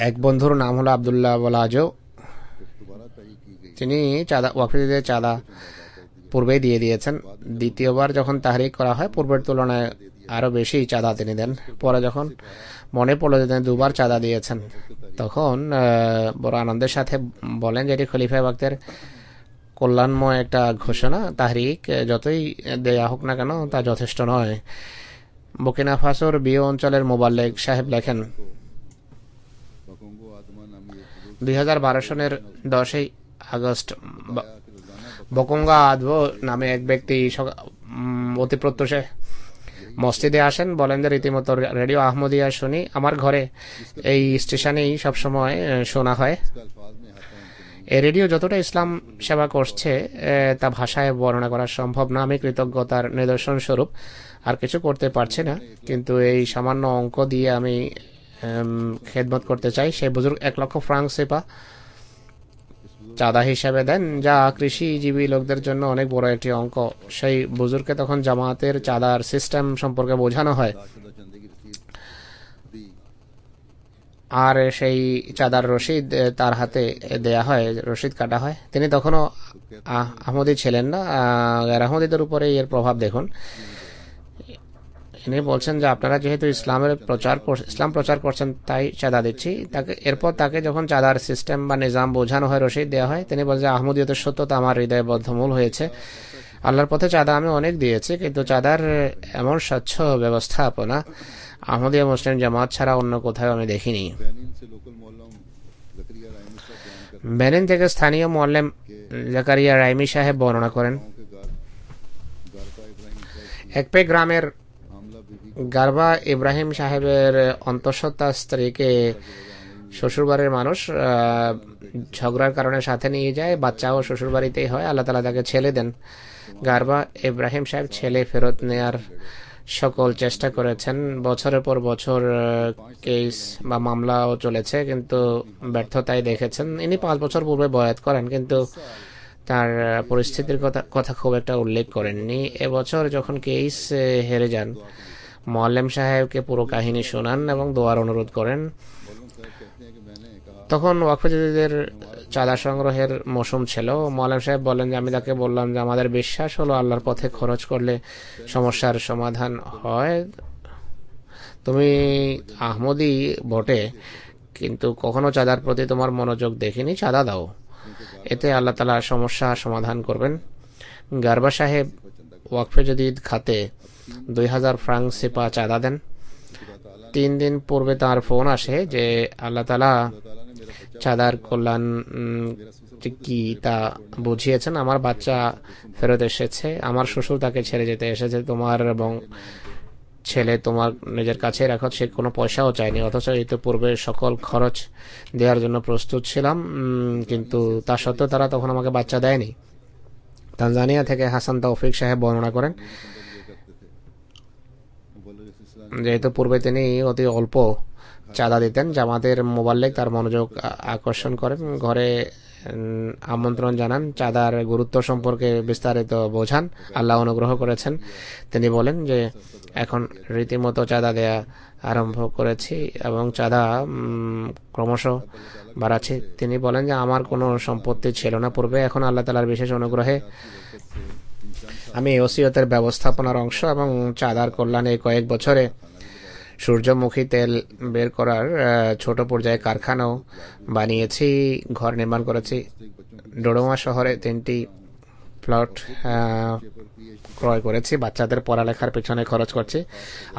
এক বন্ধুর নাম হলো আব্দুল্লাহ বলাজো, তিনি চাঁদা ওয়াকফিদের চাঁদা পূর্বেই দিয়ে দিয়েছেন। দ্বিতীয়বার যখন তাহরিক করা হয়, পূর্বের তুলনায় আরো বেশি চাঁদা তিনি দেন। পরে যখন মনে পড়লো যে তিনি 2বার চাঁদা দিয়েছেন, তখন বড় আনন্দের সাথে বলেন যে এটি খলিফা বাক্তের কল্যাণময় একটা ঘোষণা। তাহরিক যতই দেয়া হোক না কেন তা যথেষ্ট নয়। বুর্কিনা ফাসোর বিও অঞ্চলের মোবাল্লেগ সাহেব লেখেন, 2012 সনের 10 আগস্ট বকঙ্গা আদভো নামে এক ব্যক্তি অতি প্রত্যুষে মসজিদে আসেন। বলেন যে রীতিমতো রেডিও আহমদিয়া শুনি, আমার ঘরে এই স্টেশনেই সবসময় শোনা হয়। এই রেডিও যতটা ইসলাম সেবা করছে তা ভাষায় বর্ণনা করা সম্ভব না। আমি কৃতজ্ঞতার নিদর্শন স্বরূপ আর কিছু করতে পারছি না, কিন্তু এই সামান্য অঙ্ক দিয়ে আমি খেদমত করতে চাই। সেই বুজুর্গ 1 লক্ষ ফ্রাঙ্ক সিপা চাঁদা হিসাবে দেন, যা কৃষিজীবী লোকদের জন্য অনেক বড় একটি অঙ্ক। সেই বুজুর্গকে তখন জামাতের চাঁদার সিস্টেম সম্পর্কে বোঝানো হয়, আর সেই চাঁদার রসিদ তার হাতে দেয়া হয়, রসিদ কাটা হয়। তিনি তখনও আহমদি ছিলেন না। আহমদিদের উপরে এর প্রভাব দেখুন। ইনি বলছেন যে আপনারা যেহেতু ইসলাম প্রচার করছেন তাই চাঁদা দিচ্ছি। এরপর তাকে যখন চাঁদার সিস্টেম বা নিজাম বোঝানো হয়, রসিদ দেওয়া হয়, তিনি বলছেন আহমদিয়তের সত্যতা আমার হৃদয়ে বদ্ধমূল হয়েছে। আল্লাহর পথে চাঁদা আমি অনেক দিয়েছি, কিন্তু চাঁদার এমন স্বচ্ছ ব্যবস্থাপনা আহমদিয়া মুসলিম জামাত ছাড়া অন্য কোথাও আমি দেখিনি। বেনিন থেকে স্থানীয় মোয়াল্লেম জাকারিয়া রাইমি সাহেব বর্ণনা করেন, একপে গ্রামের গারবা ইব্রাহিম সাহেবের অন্তঃসত্ত্বা স্ত্রীকে শ্বশুরবাড়ির মানুষ ঝগড়ার কারণে সাথে নিয়ে যায়। বাচ্চাও শ্বশুরবাড়িতেই হয়। আল্লাহ তাআলা তাকে ছেলে দেন। গারবা ইব্রাহিম সাহেব ছেলে ফেরত নেয়ার সকল চেষ্টা করেছেন। বছরের পর বছর কেস বা মামলাও চলেছে, কিন্তু ব্যর্থতাই দেখেছেন। ইনি 5 বছর পূর্বে বয়াত করেন, কিন্তু তার পরিস্থিতির কথা খুব একটা উল্লেখ করেননি। এবছর যখন কেস হেরে যান, মোয়াল্লেম সাহেবকে পুরো কাহিনী শোনান এবং দোয়ার অনুরোধ করেন। তখন ওয়াকফে জাদিদের চাঁদা সংগ্রহের মৌসুম ছিল। মোয়াল্লেম সাহেব বলেন যে আমি তাকে বললাম যে আমাদের বিশ্বাস হলো আল্লাহর পথে খরচ করলে সমস্যার সমাধান হয়। তুমি আহমদি বটে, কিন্তু কখনো চাঁদার প্রতি তোমার মনোযোগ দেখিনি। চাঁদা দাও, এতে আল্লাহ তাআলা সমস্যা সমাধান করবেন। গারবা সাহেব ওয়াকফে জাদিদ খাতে 2000 ফ্রাঙ্ক সিপা চাঁদা দেন। 3 দিন পূর্বে তার ফোন আসে যে আল্লাহ তাআলা চাঁদার কল্যাণ কি তা বুঝিয়েছেন। আমার বাচ্চা ফেরত এসেছে, আমার শ্বশুর তাকে ছেড়ে যেতে এসেছে, তোমার এবং ছেলে তোমার নিজের কাছে রাখো। সে কোনো পয়সাও চায়নি, অথচ ইতিপূর্বে সকল খরচ দেওয়ার জন্য প্রস্তুত ছিলাম, কিন্তু তা সত্ত্বেও তারা তখন আমাকে বাচ্চা দেয়নি। তানজানিয়া থেকে হাসান তৌফিক সাহেব বর্ণনা করেন, যেহেতু পূর্বে তিনি অতি অল্প চাঁদা দিতেন, জামাতের মোবাল্লেগ তার মনোযোগ আকর্ষণ করেন, ঘরে আমন্ত্রণ জানান, চাঁদার গুরুত্ব সম্পর্কে বিস্তারিত বোঝান। আল্লাহ অনুগ্রহ করেছেন। তিনি বলেন যে এখন রীতিমতো চাঁদা দেয়া আরম্ভ করেছি এবং চাঁদা ক্রমশ বাড়াচ্ছি। তিনি বলেন যে আমার কোনো সম্পত্তি ছিল না পূর্বে, এখন আল্লাহ তাআলার বিশেষ অনুগ্রহে আমি ওসিয়তের ব্যবস্থাপনার অংশ এবং চাঁদার কল্যাণে কয়েক বছরে সূর্যমুখী তেল বের করার ছোট পর্যায়ে কারখানাও বানিয়েছি, ঘর নির্মাণ করেছি। ডোডোমা শহরে 3টি প্লট ক্রয় করেছি, বাচ্চাদের পড়ালেখার পেছনে খরচ করছি,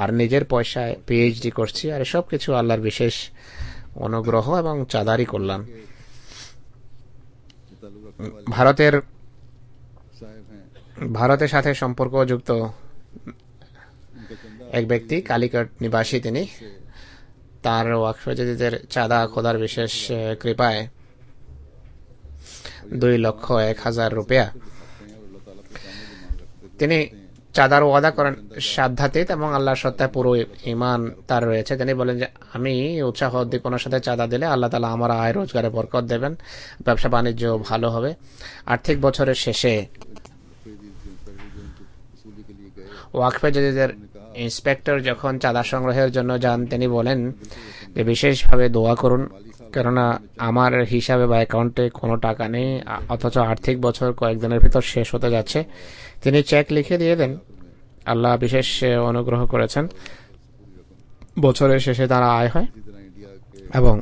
আর নিজের পয়সায় পিএইচডি করছি। আর সব কিছু আল্লাহর বিশেষ অনুগ্রহ এবং চাঁদারই কল্যাণ। ভারতের সাথে সম্পর্কযুক্ত এক ব্যক্তি, কালিকট নিবাসী, তিনি তার ওয়াকফে জাদিদের চাঁদা খোদার বিশেষ কৃপায় 2,01,000 রুপিয়া তিনি চাঁদার ওয়াদা করেন সাধ্যাতীত এবং আল্লাহর সত্তায় পুরো ঈমান তার রয়েছে। তিনি বলেন যে আমি উৎসাহ উদ্দীপনার সাথে চাঁদা দিলে আল্লাহ তাআলা আমার আয় রোজগারে বরকত দেবেন, ব্যবসা বাণিজ্য ভালো হবে। আর্থিক বছরের শেষে ওয়াকফে জাদিদের ইন্সপেক্টর যখন চাঁদা সংগ্রহের জন্য যান, তিনি বলেন যে বিশেষভাবে দোয়া করুন, কেননা আমার হিসাবে বা অ্যাকাউন্টে কোনো টাকা নেই, অথচ আর্থিক বছর কয়েকদিনের ভিতর শেষ হতে যাচ্ছে। তিনি চেক লিখে দিয়ে দেন। আল্লাহ বিশেষ অনুগ্রহ করেছেন, বছরের শেষে তার আয় হয় এবং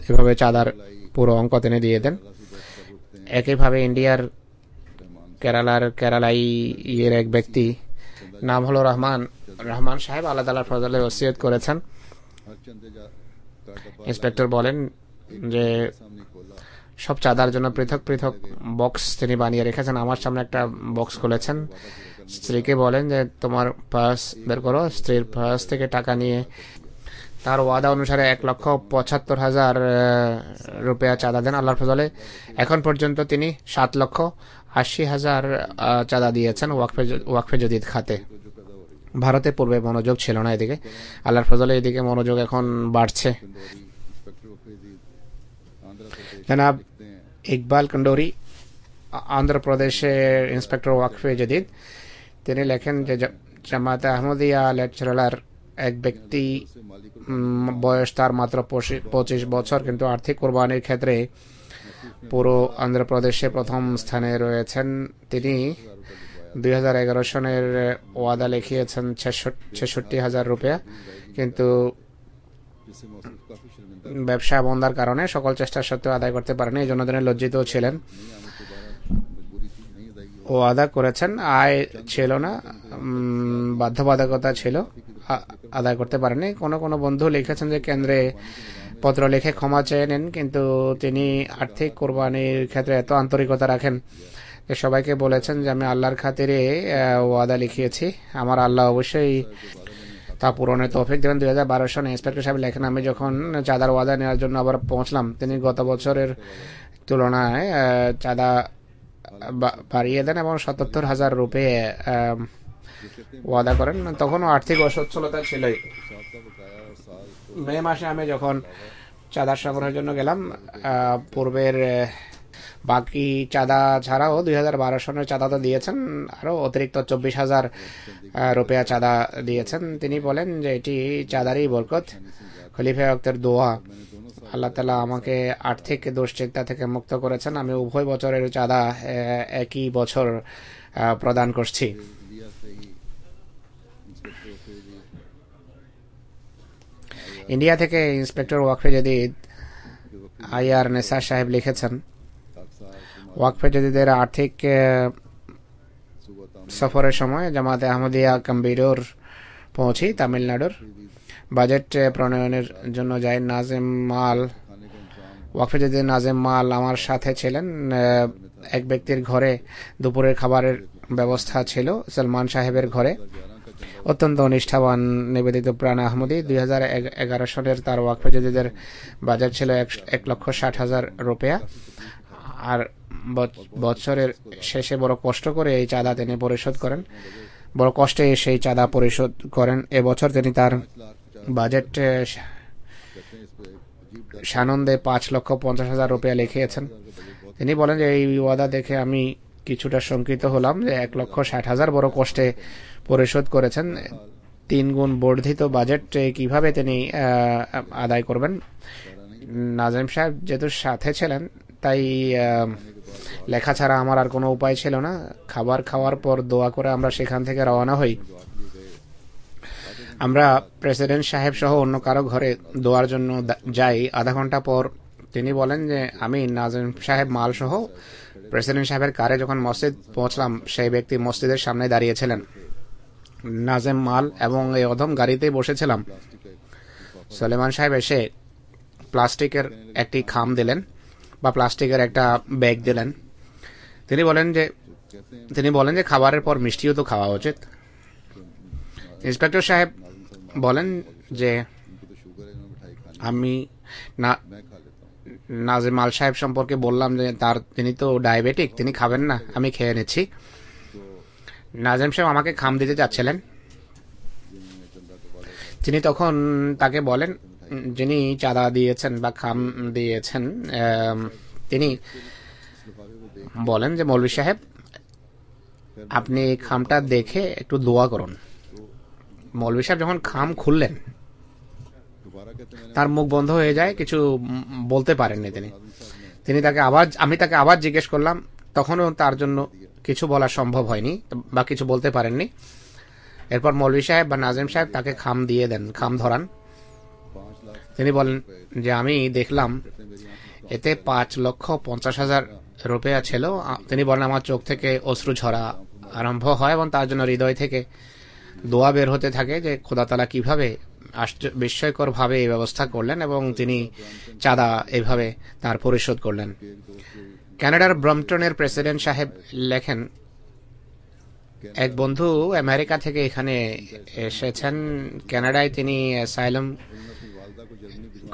এভাবে চাঁদার পুরো অঙ্ক তিনি দিয়ে দেন। একইভাবে ইন্ডিয়ার কেরালাই এর এক ব্যক্তি, নাম হলো রহমান সাহেব, আল্লাহ তাআলার ফজলে ওসিয়ত করেছেন। ইন্সপেক্টর বলেন যে সব চাঁদার জন্য পৃথক পৃথক বক্স তিনি বানিয়ে রেখেছেন। আমার সামনে একটা বক্স খুলেছেন, স্ত্রীকে বলেন যে তোমার পার্স বের করো। স্ত্রীর পার্স থেকে টাকা নিয়ে তার ওয়াদা অনুসারে 1,75,000 রুপিয়া চাঁদা দেন আল্লাহর ফজলে। এখন পর্যন্ত তিনি 7,80,000 চাঁদা দিয়েছেন ওয়াকফে জাদিদ খাতে। ভারতে পূর্বে মনোযোগ ছিল না এদিকে, আল্লাহর ফজলে এদিকে মনোযোগ এখন বাড়ছে। জনাব ইকবাল কন্ডোরি, অন্ধ্রপ্রদেশের ইন্সপেক্টর ওয়াকফে জাদিদ, তিনি লেখেন যে জামাতে আহমদিয়া লেকচারার এক ব্যক্তি, বয়স তার মাত্র 25 বছর, কিন্তু আর্থিক কোরবানির ক্ষেত্রে পুরো অন্ধ্রপ্রদেশে প্রথম স্থানে রয়েছেন। তিনি 2011 সনের ওয়াদা লিখিয়েছেন 66,000 রুপিয়া, কিন্তু ব্যবসা বন্দার কারণে সকল চেষ্টা সত্ত্বেও আদায় করতে পারেনি। এই জন্য তিনি লজ্জিত ছিলেন। ওয়াদা করেছেন, আয় ছিল না, বাধ্যবাধকতা ছিল, আদায় করতে পারেনি। কোনো বন্ধু লিখেছেন যে কেন্দ্রে পত্র লিখে ক্ষমা চেয়ে নেন, কিন্তু তিনি আর্থিক কোরবানির ক্ষেত্রে এত আন্তরিকতা রাখেন যে সবাইকে বলেছেন যে আমি আল্লাহর খাতিরে ওয়াদা লিখিয়েছি, আমার আল্লাহ অবশ্যই তা পূরণের তৌফিক দেবেন। 2012 সনে ইন্সপেক্টর সাহেব লেখেন, আমি যখন চাঁদার ওয়াদা নেওয়ার জন্য আবার পৌঁছলাম, তিনি গত বছরের তুলনায় চাঁদা বাড়িয়ে দেন এবং 77,000 রুপে ওয়াদা করেন। তখনও আর্থিক অসচ্ছলতা ছিলই। মে মাসে আমি যখন চাঁদা সংগ্রহের জন্য গেলাম, পূর্বের বাকি চাঁদা ছাড়াও 2012 সনের চাঁদা তো দিয়েছেন, আরও অতিরিক্ত 24,000 রুপিয়া চাঁদা দিয়েছেন। তিনি বলেন যে এটি চাঁদারই বরকত, খলিফা ওয়াক্তের দোয়া। আল্লাহ তাআলা আমাকে আর্থিক দুশ্চিন্তা থেকে মুক্ত করেছেন। আমি উভয় বছরের চাঁদা একই বছর প্রদান করছি। ইন্ডিয়া থেকে ইন্সপেক্টর ওয়াকফে জদিদ আইআর নেসার সাহেব লিখেছেন, ওয়াকফে জদিদের আর্থিক সফরের সময় জামাতে আহমদিয়া কম্বিডোর পৌঁছি, তামিলনাড়ুর। বাজেট প্রণয়নের জন্য যাই। নাজিম মাল, ওয়াকফে জদিদের নাজিম মাল আমার সাথে ছিলেন। এক ব্যক্তির ঘরে দুপুরের খাবারের ব্যবস্থা ছিল, সলমান সাহেবের ঘরে। অত্যন্ত নিষ্ঠাবান নিবেদিত প্রাণ আহমদী। 2011 সনের তার ওয়াকফে জদিদের বাজেট ছিল 1,60,000 রুপিয়া। আর বছরের শেষে বড় কষ্ট করে এই চাঁদা তিনি পরিশোধ করেন, বড় কষ্টে সেই চাঁদা পরিশোধ করেন। এবছর তিনি তার বাজেট সানন্দে 5,50,000 রুপিয়া লিখিয়েছেন। তিনি বলেন যে এই ওয়াদা দেখে আমি কিছুটা শঙ্কিত হলাম যে 1,60,000 বড় কষ্টে পরিশোধ করেছেন। 3 গুণ বর্ধিত বাজেট কিভাবে তিনি আদায় করবেন। নাজিম সাহেব যেহেতু সাথে ছিলেন, তাই লেখা ছাড়া আমার আর কোনো উপায় ছিল না। খাবার খাওয়ার পর দোয়া করে আমরা সেখান থেকে রওনা হই। আমরা প্রেসিডেন্ট সাহেব সহ অন্য কারো ঘরে দোয়ার জন্য যাই। আধা ঘন্টা পর তিনি বলেন যে আমি নাজিম সাহেব মাল সহ প্রেসিডেন্ট সাহেবের কারে যখন মসজিদ পৌঁছলাম, সেই ব্যক্তি মসজিদের সামনে দাঁড়িয়েছিলেন। নাজিম মাল এবং এই অধম গাড়িতেই বসেছিলাম। সলেমান সাহেব এসে প্লাস্টিকের একটি খাম দিলেন বা প্লাস্টিকের একটা ব্যাগ দিলেন। তিনি বলেন যে খাবারের পর মিষ্টিও তো খাওয়া উচিত। ইন্সপেক্টর সাহেব বলেন যে আমি নাজিম মাল সাহেব সম্পর্কে বললাম যে তিনি তো ডায়াবেটিক, তিনি খাবেন না, আমি খেয়ে নিচ্ছি। নাজিম সাহেব আমাকে খাম দিতে যাচ্ছিলেন। তিনি তখন তাকে বলেন, যিনি চাঁদা দিয়েছেন বা খাম দিয়েছেন, তিনি বলেন যে মৌলভী সাহেব আপনি খামটা দেখে একটু দোয়া করুন। মৌলভী সাহেব যখন খাম খুললেন, তার মুখ বন্ধ হয়ে যায়, কিছু বলতে পারেননি আমি তাকে আবার জিজ্ঞেস করলাম, তখনও তার জন্য কিছু বলা সম্ভব হয়নি বা কিছু বলতে পারেননি। এরপর মৌলভী সাহেব বা নাজিম সাহেব তাকে খাম দিয়ে দেন, খাম ধরান। তিনি বলেন যে আমি দেখলাম এতে 5,50,000 রুপিয়া ছিল। তিনি বলেন আমার চোখ থেকে অশ্রু ঝরা আরম্ভ হয় এবং তার জন্য হৃদয় থেকে দোয়া বের হতে থাকে যে খোদা তাআলা কিভাবে বিস্ময়কর ভাবে এই ব্যবস্থা করলেন এবং তিনি চাঁদা এভাবে তার পরিশোধ করলেন। কানাডার ব্রম্পটনের প্রেসিডেন্ট সাহেব লেখেন, এক বন্ধু আমেরিকা থেকে এখানে এসেছেন। কানাডায় তিনি অ্যাসাইলাম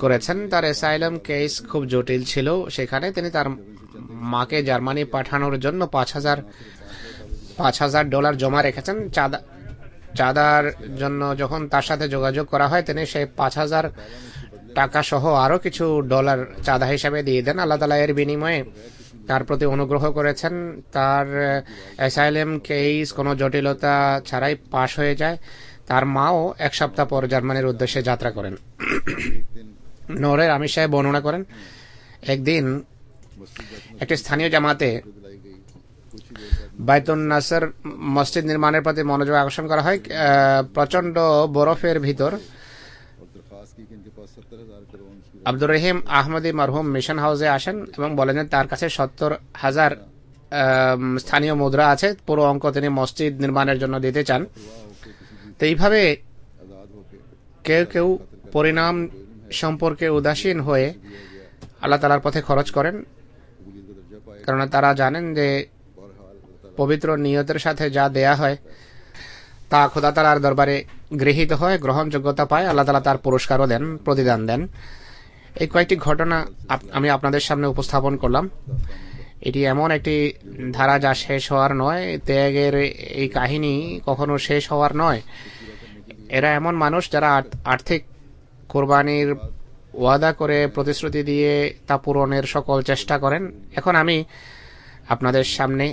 করেছেন। তার অ্যাসাইলাম কেস খুব জটিল ছিল। সেখানে তিনি তার মাকে জার্মানি পাঠানোর জন্য $5,000 জমা রেখেছেন। চাঁদার জন্য যখন তার সাথে যোগাযোগ করা হয়, তিনি সেই 5,000 টাকা সহ আরো কিছু ডলার চাঁদা হিসাবে দিয়ে দেন। আল্লাহ তাআলা এর বিনিময়ে তার প্রতি অনুগ্রহ করেছেন। তার অ্যাসাইলাম কেস কোনো জটিলতা ছাড়াই পাশ হয়ে যায়। তার মাও 1 সপ্তাহ পর জার্মানির উদ্দেশ্যে যাত্রা করেন। নূরের আমির সাহেব বর্ণনা করেন, একদিন একটি স্থানীয় জামাতে বাইতুন নাসর মসজিদ নির্মাণের প্রতি মনোযোগ আকর্ষণ করা হয়। প্রচন্ড বরফের ভিতর আব্দুর রহিম আহমদী মরহুম মিশন হাউসে আসেন এবং বলেন যে তার কাছে 70,000 স্থানীয় মুদ্রা আছে। পুরো অঙ্ক তিনি মসজিদ নির্মাণের জন্য দিতে চান। তো এইভাবে কেউ কেউ পরিণাম সম্পর্কে উদাসীন হয়ে আল্লাহ তাআলার পথে খরচ করেন, কারণ তারা জানেন যে পবিত্র নিয়তের সাথে যা দেয়া হয় তা খোদা তাআলার দরবারে গৃহীত হয়, গ্রহণযোগ্যতা পায়, আল্লাহ তাআলা তার পুরস্কারও দেন, প্রতিদান দেন। এই কয়েকটি ঘটনা আমি আপনাদের সামনে উপস্থাপন করলাম। এটি এমন একটি ধারা যা শেষ হওয়ার নয়। ত্যাগের এই কাহিনী কখনো শেষ হওয়ার নয়। এরা এমন মানুষ যারা আর্থিক কোরবানির ওয়াদা করে, প্রতিশ্রুতি দিয়ে তা পূরণের সকল চেষ্টা করেন। এখন আমি আপনাদের সামনে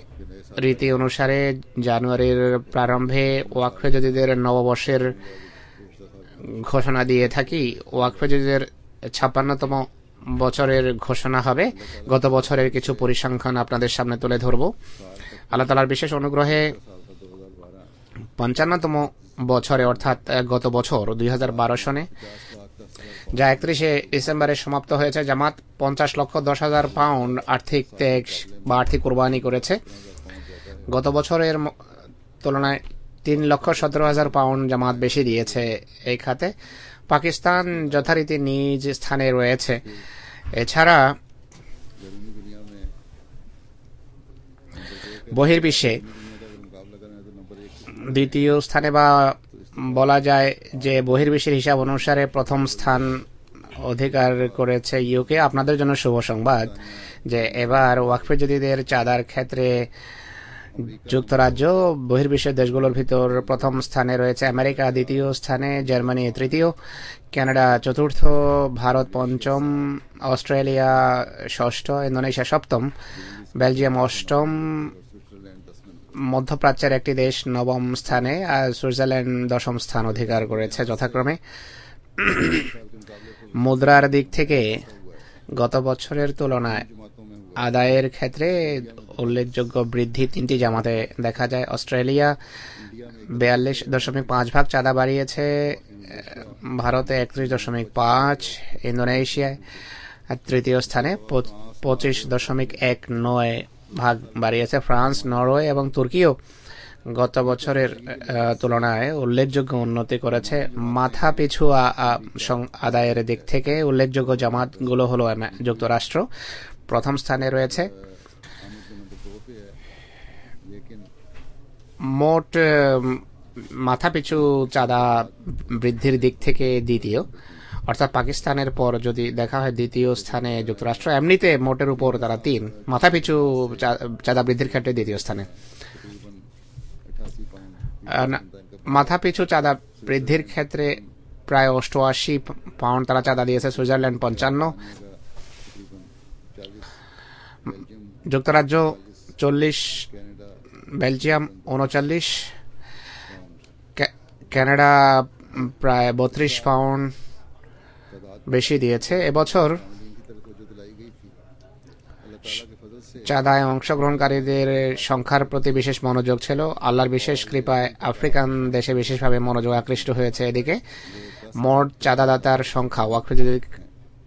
রীতি অনুসারে জানুয়ারির প্রারম্ভে ওয়াকফে জদিদের নববর্ষের ঘোষণা দিয়ে থাকি। ওয়াকফে জদিদের 56তম বছরের ঘোষণা হবে। গত বছরের কিছু পরিসংখ্যান আপনাদের সামনে তুলে ধরব। আল্লাহ তাআলার বিশেষ অনুগ্রহে 55তম বছরে, অর্থাৎ গত বছর 2012 সনে, যা 31শে ডিসেম্বরে সমাপ্ত হয়েছে, জামাত 50,10,000 পাউন্ড আর্থিক ত্যাগ বা আর্থিক কোরবানি করেছে। গত বছরের তুলনায় 3,17,000 পাউন্ড জামাত বেশি দিয়েছে এই খাতে। পাকিস্তান যথারীতি নিজ স্থানে রয়েছে। এছাড়া বহির্বিশ্বে দ্বিতীয় স্থানে, বা বলা যায় যে বহির্বিশ্বের হিসাব অনুসারে প্রথম স্থান অধিকার করেছে ইউকে। আপনাদের জন্য শুভ সংবাদ যে এবার ওয়াকফে জদিদের চাঁদার ক্ষেত্রে যুক্তরাজ্য বহির্বিশ্বের দেশগুলোর ভিতর প্রথম স্থানে রয়েছে, আমেরিকা দ্বিতীয় স্থানে, জার্মানি তৃতীয়, কানাডা চতুর্থ, ভারত পঞ্চম, অস্ট্রেলিয়া ষষ্ঠ, ইন্দোনেশিয়া সপ্তম, বেলজিয়াম অষ্টম, মধ্যপ্রাচ্যের একটি দেশ নবম স্থানে, আর সুইজারল্যান্ড 10ম স্থান অধিকার করেছে যথাক্রমে। মুদ্রার দিক থেকে গত বছরের তুলনায় আদায়ের ক্ষেত্রে উল্লেখযোগ্য বৃদ্ধি 3টি জামাতে দেখা যায়। অস্ট্রেলিয়া 42.5 চাঁদা বাড়িয়েছে, ভারতে 31.5, ইন্দোনেশিয়ায় তৃতীয় স্থানে 25.19 ভাগ বাড়িয়েছে। ফ্রান্স, নরওয়ে এবং তুর্কিও গত বছরের তুলনায় উল্লেখযোগ্য উন্নতি করেছে। মাথা পিছু আদায়ের দিক থেকে উল্লেখযোগ্য জামাতগুলো হলো যুক্তরাষ্ট্র প্রথম স্থানে রয়েছে, মোট মাথাপিছু চাঁদা বৃদ্ধির দিক থেকে দ্বিতীয়, অর্থাৎ পাকিস্তানের পর যদি দেখা হয় দ্বিতীয় স্থানে যুক্তরাষ্ট্র। এমনিতে মোটের উপর তারা 3, মাথাপিছু চাঁদা বৃদ্ধির ক্ষেত্রে দ্বিতীয় স্থানে। মাথাপিছু চাঁদা বৃদ্ধির ক্ষেত্রে প্রায় 88 পাউন্ড তারা চাঁদা দিয়েছে। সুইজারল্যান্ড 55, যুক্তরাজ্য 40, বেলজিয়াম 39, কানাডা প্রায় 32 পাউন্ড বেশি দিয়েছে। এবছর চাঁদায় অংশগ্রহণকারীদের সংখ্যার প্রতি বিশেষ মনোযোগ ছিল। আল্লাহর বিশেষ কৃপায় আফ্রিকান দেশে বিশেষভাবে মনোযোগ আকৃষ্ট হয়েছে। এদিকে মোট চাঁদাদাতার সংখ্যা ওয়াকফে জদিদ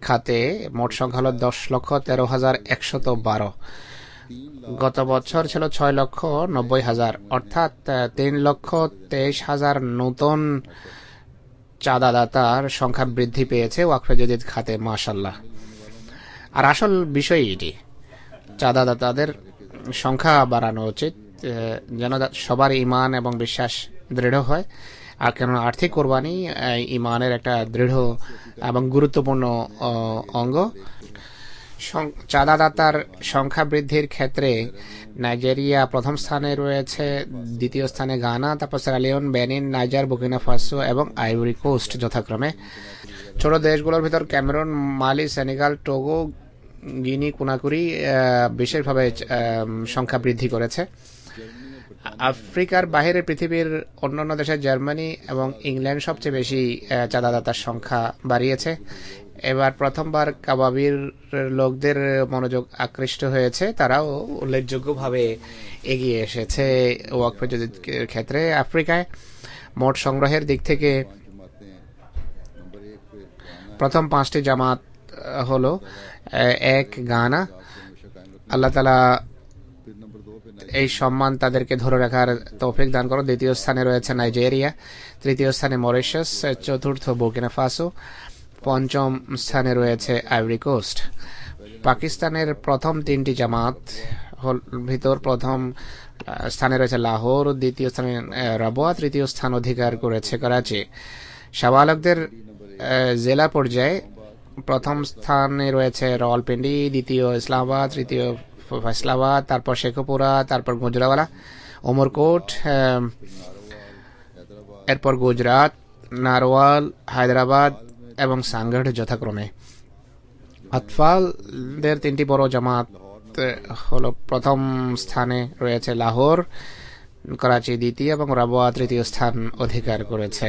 খাতে মোট সংখ্যা হল 10,13,112। গত বছর ছিল 6,90,000, অর্থাৎ 3,23,000 নতুন চাঁদাদাতার সংখ্যা বৃদ্ধি পেয়েছে ওয়াকফে জদিদ খাতে, মাশাআল্লাহ। আর আসল বিষয় এটি, চাঁদাদাতাদের সংখ্যা বাড়ানো উচিত যেন সবার ইমান এবং বিশ্বাস দৃঢ় হয়। আর কেন আর্থিক কোরবানি ইমানের একটা দৃঢ় এবং গুরুত্বপূর্ণ অঙ্গ। চাঁদাদাতার সংখ্যা বৃদ্ধির ক্ষেত্রে নাইজেরিয়া প্রথম স্থানে রয়েছে, দ্বিতীয় স্থানে গানা, তারপর সেরালিয়ন, বেনিন, নাইজার, বুর্কিনা ফাসো এবং আইভরি কোস্ট যথাক্রমে। ছোট দেশগুলোর ভিতর ক্যামেরুন, মালি, সেনেগাল, টোগো, গিনি, কুনাকুরি বিশেষভাবে সংখ্যা বৃদ্ধি করেছে। আফ্রিকার বাইরে পৃথিবীর অন্যান্য দেশে জার্মানি এবং ইংল্যান্ড সবচেয়ে বেশি চাঁদাদাতার সংখ্যা বাড়িয়েছে। এবার প্রথমবার কাবাবির লোকদের মনোযোগ আকৃষ্ট হয়েছে, তারাও উল্লেখযোগ্যভাবে এগিয়ে এসেছে ওয়াকফে জদিদের ক্ষেত্রে। আফ্রিকায় মোট সংগ্রহের দিক থেকে প্রথম 5টি জামাত হলো 1 গানা। আল্লাহ তাআলা এই সম্মান তাদেরকে ধরে রাখার তৌফিক দান করো। দ্বিতীয় স্থানে রয়েছে নাইজেরিয়া, তৃতীয় স্থানে মরিশাস, চতুর্থ বুর্কিনা ফাসো, পঞ্চম স্থানে রয়েছে আইভরি কোস্ট। পাকিস্তানের প্রথম তিনটি জামাত ভিতর প্রথম স্থানে রয়েছে লাহোর, দ্বিতীয় স্থানে রাবওয়া, তৃতীয় স্থান অধিকার করেছে করাচি। সাবালকদের জেলা পর্যায়ে প্রথম স্থানে রয়েছে রাওয়ালপিন্ডি, দ্বিতীয় ইসলামাবাদ, তৃতীয় ফয়সালাবাদ, তারপর শেখপুরা, তারপর গুজরাওয়ালা, উমরকোট, এরপর গুজরাট, নারওয়াল, হায়দ্রাবাদ এবং সাংগড় যথাক্রমে। আতফালদের তিনটি বড় জামাত হলো প্রথম স্থানে রয়েছে লাহোর, করাচি দ্বিতীয় এবং রাবওয়া তৃতীয় স্থান অধিকার করেছে।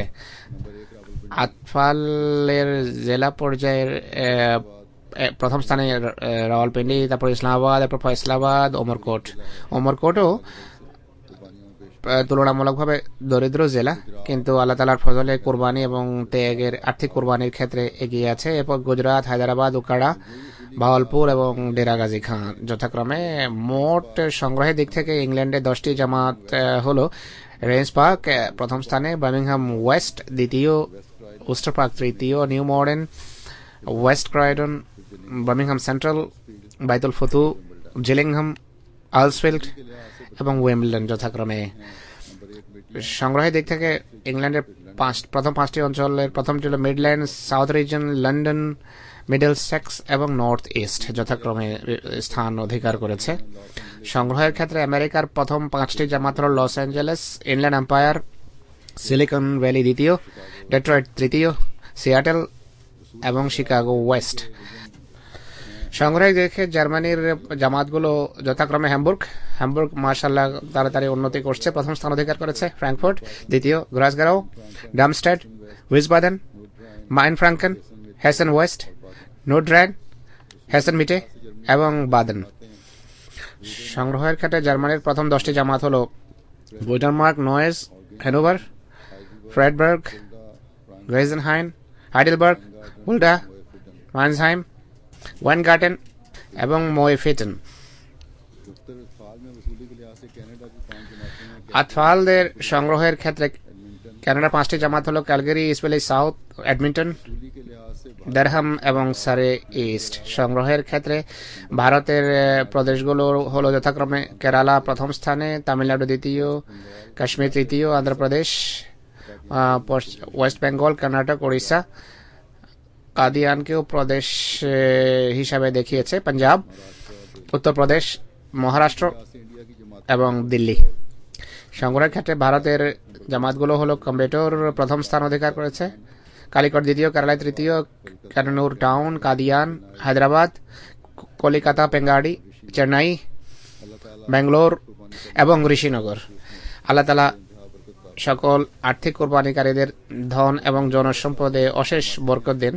আতফালের জেলা পর্যায়ের প্রথম স্থানে রাওয়ালপিন্ডি, তারপর ইসলামাবাদ, তারপর ফয়সালাবাদ, উমরকোটও তুলনামূলকভাবে দরিদ্র জেলা, কিন্তু আল্লাহ তাআলার ফজলে কোরবানি এবং ত্যাগের আর্থিক কোরবানির ক্ষেত্রে এগিয়ে আছে। এরপর গুজরাট, হায়দ্রাবাদ, উকাড়া, ভাওয়ালপুর এবং ডেরা গাজী খান যথাক্রমে। মোট সংগ্রহের দিক থেকে ইংল্যান্ডে 10টি জামাত হলো রেঞ্জ পার্ক প্রথম স্থানে, বার্মিংহাম ওয়েস্ট দ্বিতীয়, ওস্টার পার্ক তৃতীয়, new modern, West Croydon, Birmingham central, বাইতুল ফুতু, জিলিংহাম, আলসফিল্ড এবং ওয়েম্বলডন যথাক্রমে। সংগ্রহের দিক থেকে ইংল্যান্ডের প্রথম 5টি অঞ্চলের প্রথমটি হল Midland, south reason, London, middle sex এবং নর্থ ইস্ট যথাক্রমে স্থান অধিকার করেছে। সংগ্রহের ক্ষেত্রে আমেরিকার প্রথম 5টি জামাত হল Los Angeles, Inland Empire, Silicon Valley দ্বিতীয়, ডেট্রয়েট তৃতীয়, সিয়াটেল এবং শিকাগো ওয়েস্ট। সংগ্রহের দেখে জার্মানির জামাতগুলো যথাক্রমে হ্যামবুর্গ মাশাআল্লাহ তাড়াতাড়ি উন্নতি করছে, প্রথম স্থান অধিকার করেছে। ফ্রাঙ্কফুর্ট দ্বিতীয়, গ্রাসগাও, ডামস্টেড, উইসবাদেন, মাইন ফ্রাঙ্কেন, হেসেন ওয়েস্ট, নোটরাইন, হেসেন মিটে এবং বাদেন। সংগ্রহের ক্ষেত্রে জার্মানির প্রথম 10টি জামাত হল বুইডেনমার্ক, নয়েজ, হ্যানোভার, ফ্রাইডবার্গ, গ্রেজেনহাইন, হাইডেলবার্গ, উল্ডা, মাইনসহাইম, ওয়েনগার্টেন এবং মোয়েফেটেন। আতফালদের সংগ্রহের ক্ষেত্রে কানাডার 5টি জামাত হল Calgary, East Valley South, Edmonton, Durham এবং সারে ইস্ট। সংগ্রহের ক্ষেত্রে ভারতের প্রদেশগুলো হলো যথাক্রমে কেরালা প্রথম স্থানে, তামিলনাড়ু দ্বিতীয়, কাশ্মীর তৃতীয়, অন্ধ্রপ্রদেশ, ওয়েস্ট বেঙ্গল, কর্ণাটক, ওড়িশা, কাদিয়ানকেও প্রদেশ হিসাবে দেখিয়েছে, পাঞ্জাব, উত্তরপ্রদেশ, মহারাষ্ট্র এবং দিল্লি। সংগ্রহের ক্ষেত্রে ভারতের জামাতগুলো হলো কম্বেটোর প্রথম স্থান অধিকার করেছে, কালিকট দ্বিতীয়, কেরালায় তৃতীয়, কান্নুর টাউন, কাদিয়ান, হায়দ্রাবাদ, কলিকাতা, পেঙ্গাড়ি, চেন্নাই, ব্যাঙ্গালোর এবং ঋষিনগর। আল্লাহ তাআলা সকল আর্থিক কোরবানিকারীদের ধন এবং জনসম্পদে অশেষ বরকত দেন।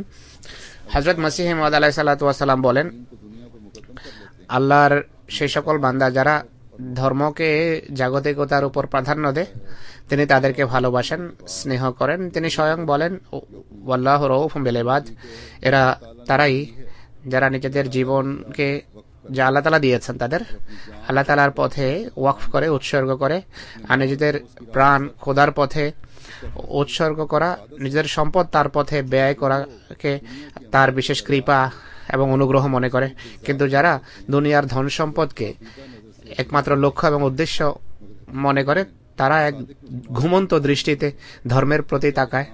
হযরত মসিহ মাউদ আলাইহিস সালাতু ওয়াস সালাম বলেন, আল্লাহর সেই সকল বান্দা যারা ধর্মকে জাগতিকতার উপর প্রাধান্য দেয় তিনি তাদেরকে ভালোবাসেন, স্নেহ করেন। তিনি স্বয়ং বলেন, ওয়াল্লাহু রাউফুম বিল ইবাদ, এরা তারাই যারা নিজেদের জীবনকে যা আল্লাহ তাআলা দিয়েছেন তাদের আল্লাহ তাআলার পথে ওয়াকফ করে, উৎসর্গ করে, আর নিজেদের প্রাণ খোদার পথে উৎসর্গ করা, নিজেদের সম্পদ তার পথে ব্যয় করাকে তার বিশেষ কৃপা এবং অনুগ্রহ মনে করে। কিন্তু যারা দুনিয়ার ধন সম্পদকে একমাত্র লক্ষ্য এবং উদ্দেশ্য মনে করে তারা এক ঘুমন্ত দৃষ্টিতে ধর্মের প্রতি তাকায়।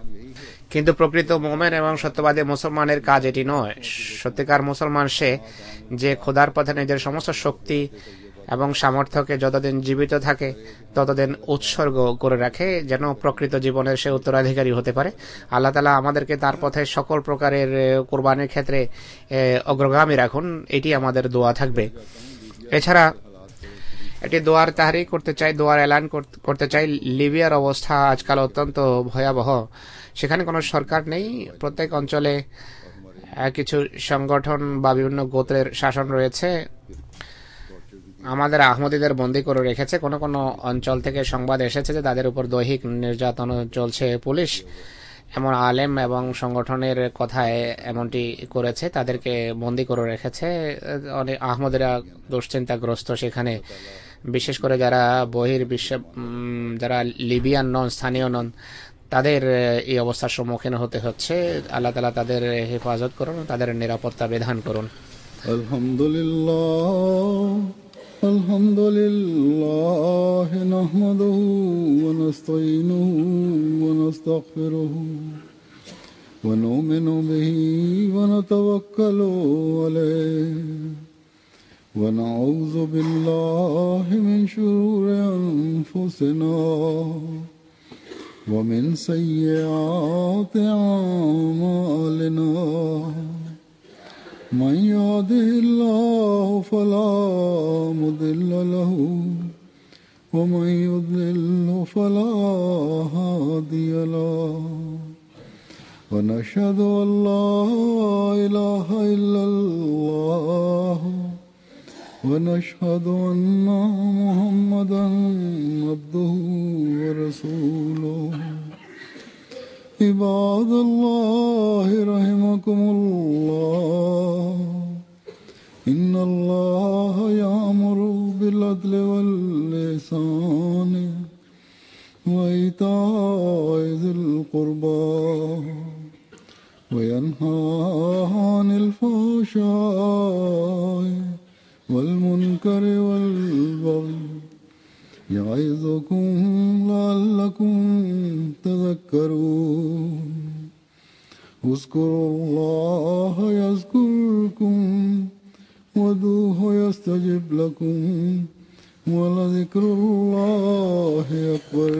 কিন্তু প্রকৃত মুমিন এবং সত্যবাদী মুসলমানের কাজ এটি নয়। সত্যিকার মুসলমান সে যে খোদার পথে নিজের সমস্ত শক্তি এবং সামর্থ্যকে যতদিন জীবিত থাকে ততদিন উৎসর্গ করে রাখে, যেন প্রকৃত জীবনের সে উত্তরাধিকারী হতে পারে। আল্লাহ তাআলা আমাদেরকে তার পথে সকল প্রকারের কুরবানির ক্ষেত্রে অগ্রগামী রাখুন, এটি আমাদের দোয়া থাকবে। এছাড়া এটি দোয়ার তাহরিক করতে চাই, দোয়ার এলান করতে চাই। লিবিয়ার অবস্থা আজকাল অত্যন্ত ভয়াবহ। সেখানে কোনো সরকার নেই, প্রত্যেক অঞ্চলে কিছু সংগঠন বা বিভিন্ন গোত্রের শাসন রয়েছে। আমাদের আহমদীদের বন্দী করে রেখেছে। কোনো কোনো অঞ্চল থেকে সংবাদ এসেছে যে তাদের উপর দৈহিক নির্যাতন চলছে। পুলিশ এমন আলেম এবং সংগঠনের কথায় এমনটি করেছে, তাদেরকে বন্দী করে রেখেছে। অনেক আহমদীরা দুশ্চিন্তাগ্রস্ত সেখানে, বিশেষ করে যারা বহির্বিশ্ব, যারা লিবিয়ান নন, স্থানীয় নন, তাদের এই অবস্থার সম্মুখীন হতে হচ্ছে। আল্লাহ তাআলা তাদের হেফাজত করুন, তাদের নিরাপত্তা বিধান করুন। الحمد لله نحمده ونستعينه ونستغفره ونؤمن به ونتوكل عليه ونعوذ بالله من شرور أنفسنا ومن سيئات أعمالنا من يهده الله فلا مضل له ومن يضلل فلا هادي له ونشهد أن لا إله إلا الله ونشهد أن محمدا عبده ورسوله عباد الله رحمكم الله إن الله يأمر بالعدل والإحسان وإيتاء ذي القربى وينهى عن الفحشاء والمنكر والبغي يعظكم لعلكم تذكرون اذكروا الله يذكركم وادعوه يستجب لكم ولذكر الله أكبر.